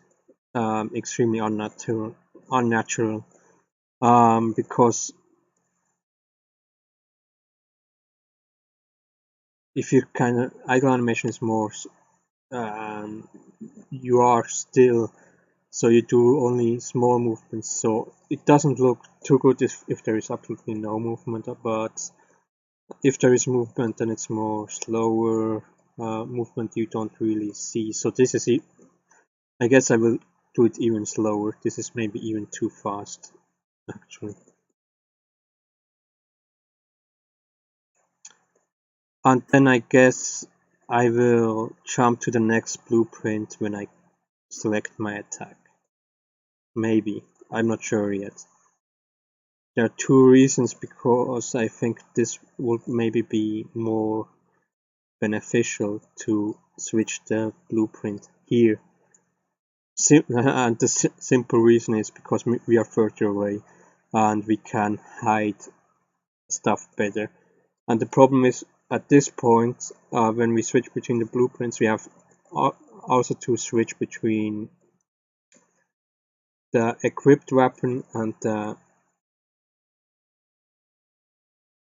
extremely unnatural. Because if you kind of idle animation is more, you are still, so you do only small movements, so it doesn't look too good if there is absolutely no movement, but if there is movement, then it's more slower movement you don't really see. So this is it. I guess I will do it even slower. This is maybe even too fast, actually. And then I guess I will jump to the next blueprint when I select my attack. Maybe. I'm not sure yet. There are two reasons, because I think this would maybe be more beneficial to switch the blueprint here. And the simple reason is because we are further away and we can hide stuff better. And the problem is, at this point, when we switch between the blueprints, we have also to switch between the equipped weapon and the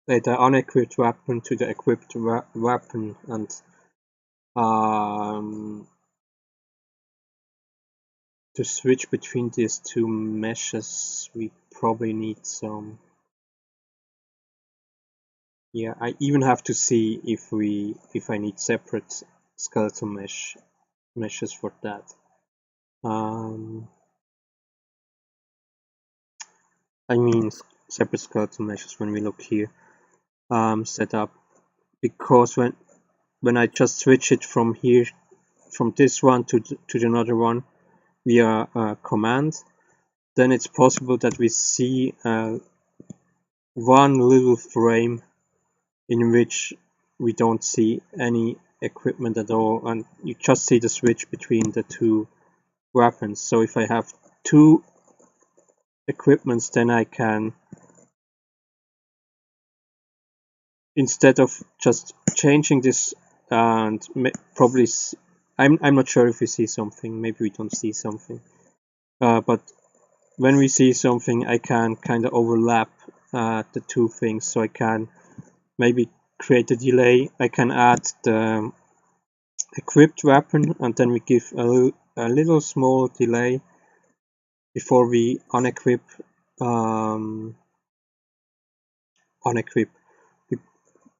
unequipped weapon to the equipped weapon, and to switch between these two meshes we probably need some. Yeah, I even have to see if I need separate skeletal meshes for that. I mean separate skeletal meshes when we look here, set up, because when I just switch it from here, from this one to another one via command, then it's possible that we see one little frame in which we don't see any equipment at all, and you just see the switch between the two weapons. So if I have two equipments, then I can, instead of just changing this and probably I'm not sure if we see something, maybe we don't see something, but when we see something I can kind of overlap the two things, so I can maybe create a delay. I can add the equipped weapon and then we give a little small delay before we unequip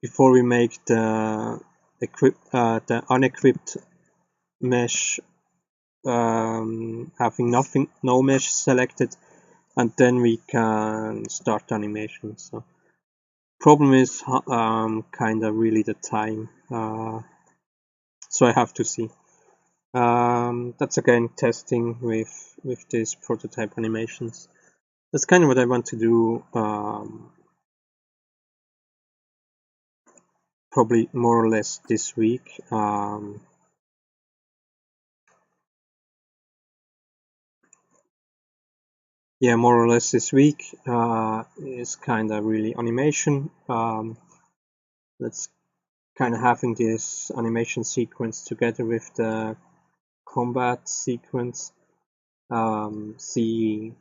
before we make the unequipped mesh having no mesh selected, and then we can start animation. So problem is kind of really the time, so I have to see. That's again testing with these prototype animations. That's kind of what I want to do, probably more or less this week. Yeah, more or less this week is kind of really animation. Let's kind of having this animation sequence together with the combat sequence, see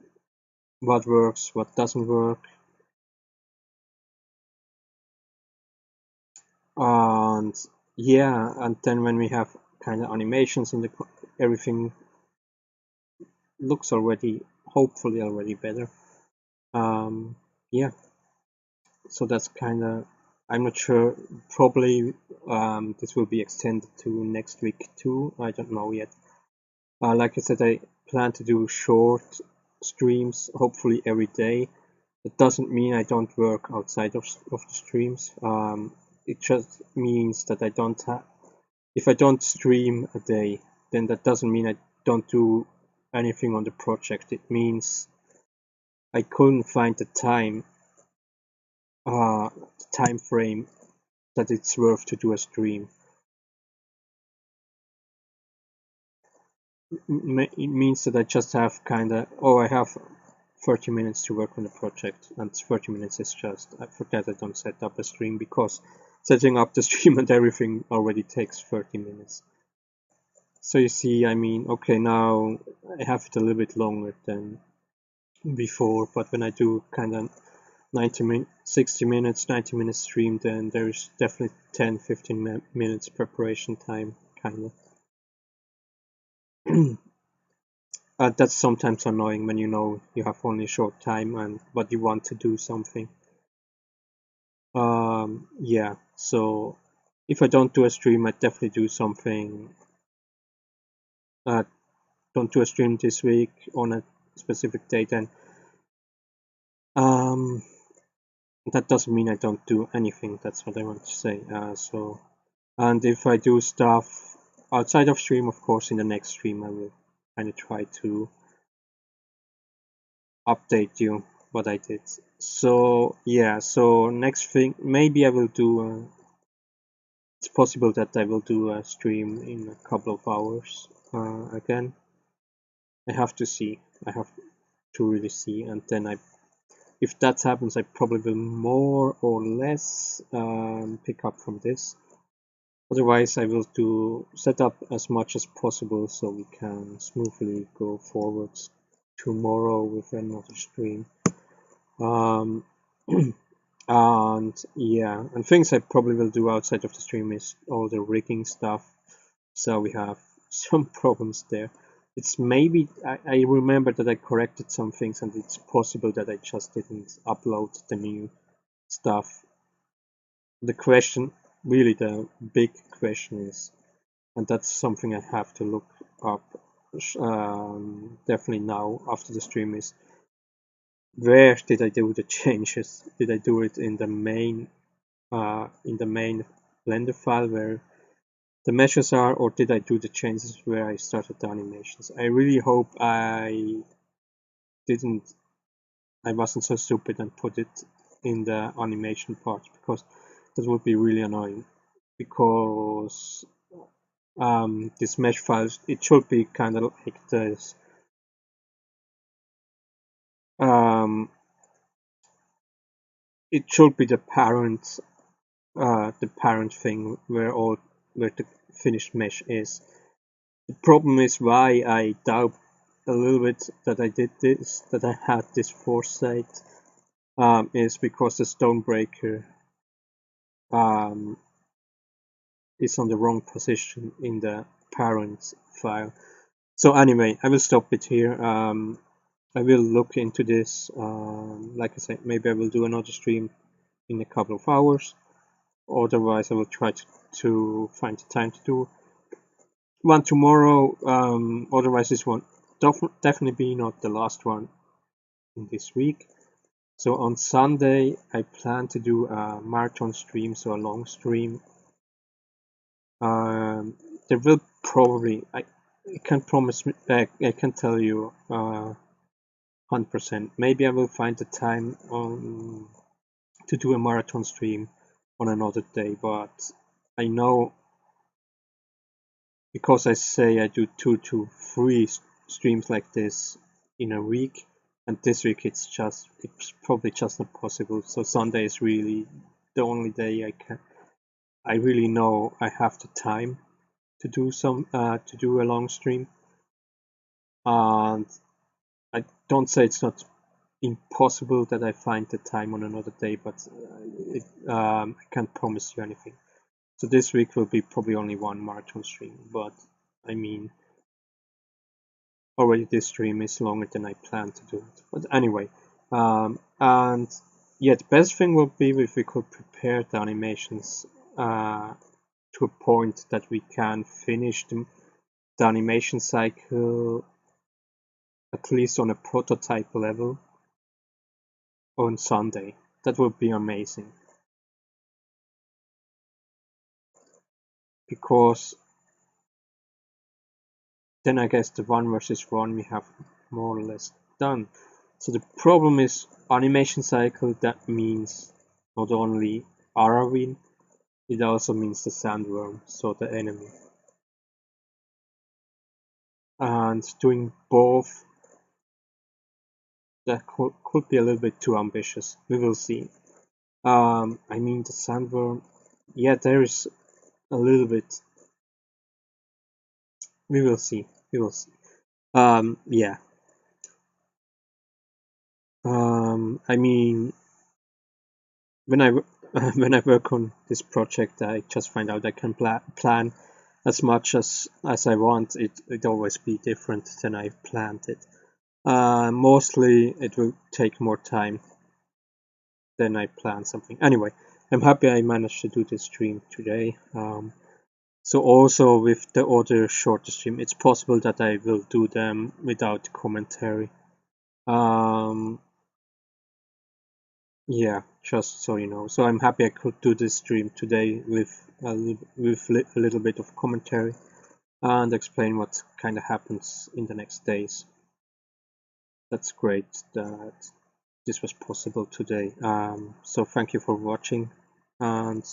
what works, what doesn't work, and yeah, and then when we have kind of animations in the everything looks already, hopefully already better. Yeah, so that's kind of, I'm not sure, probably this will be extended to next week too, I don't know yet. Like I said, I plan to do short streams, hopefully every day. It doesn't mean I don't work outside of the streams. It just means that I don't have, if I don't stream a day, then that doesn't mean I don't do anything on the project. It means I couldn't find the time frame that it's worth to do a stream. It means that I just have kind of, I have 30 minutes to work on the project, and 30 minutes is just, for that I don't set up a stream, because setting up the stream and everything already takes 30 minutes. So you see, I mean, okay, now I have it a little bit longer than before, but when I do kind of 60 minutes, 90 minutes stream, then there's definitely 10-15 minutes preparation time, kind of. That's sometimes annoying when you know you have only a short time and but you want to do something. Yeah, so if I don't do a stream, I definitely do something don't do a stream this week on a specific date, and that doesn't mean I don't do anything. That's what I want to say. And if I do stuff outside of stream, of course, in the next stream I will kind of try to update you what I did. So yeah, so next thing, maybe I will do. It's possible that I will do a stream in a couple of hours again. I have to see. I have to really see, and then if that happens, I probably will more or less pick up from this. Otherwise, I will set up as much as possible so we can smoothly go forward tomorrow with another stream. Um, and yeah, and things I probably will do outside of the stream is all the rigging stuff. So we have some problems there. It's maybe I remember that I corrected some things, and it's possible that I just didn't upload the new stuff. The question, really the big question is, and that's something I have to look up definitely now after the stream, is where did I do the changes? Did I do it in the main Blender file where the meshes are, or did I do the changes where I started the animations? I really hope I wasn't so stupid and put it in the animation part, because that would be really annoying. Because this mesh files, it should be kind of like this. It should be the parent thing where the finished mesh is. The problem is why I doubt a little bit that I did this, that I had this foresight, is because the Stonebreaker is on the wrong position in the parent file. So anyway, I will stop it here. I will look into this. Like I said, maybe I will do another stream in a couple of hours. Otherwise, I will try to find the time to do one tomorrow. Otherwise, this one definitely be not the last one in this week. So on Sunday, I plan to do a marathon stream, so a long stream. There will probably, I can't promise, I can tell you 100%. Maybe I will find the time to do a marathon stream on another day, but I know, because I say I do 2 to 3 streams like this in a week, and this week it's probably just not possible. So Sunday is really the only day I really know I have the time to do a long stream. And I don't say it's not impossible that I find the time on another day, but I can't promise you anything. So this week will be probably only one marathon stream, but I mean, already this stream is longer than I planned to do it. But anyway, and yeah, the best thing would be if we could prepare the animations to a point that we can finish the animation cycle at least on a prototype level on Sunday. That would be amazing. Because then I guess the 1 versus 1 we have more or less done. So the problem is animation cycle, that means not only Aravin, it also means the sandworm, so the enemy. And doing both, that could be a little bit too ambitious. We will see. I mean the sandworm, yeah, there is a little bit. We will see. We will see. Yeah. I mean, when I when I work on this project, I just find out I can plan as much as I want. It always be different than I planned it. Mostly it will take more time than I planned something. Anyway, I'm happy I managed to do this stream today. So also with the other shorter stream, it's possible that I will do them without commentary. Yeah, just so you know. So I'm happy I could do this stream today with a little bit of commentary and explain what kind of happens in the next days. That's great that this was possible today. So thank you for watching, and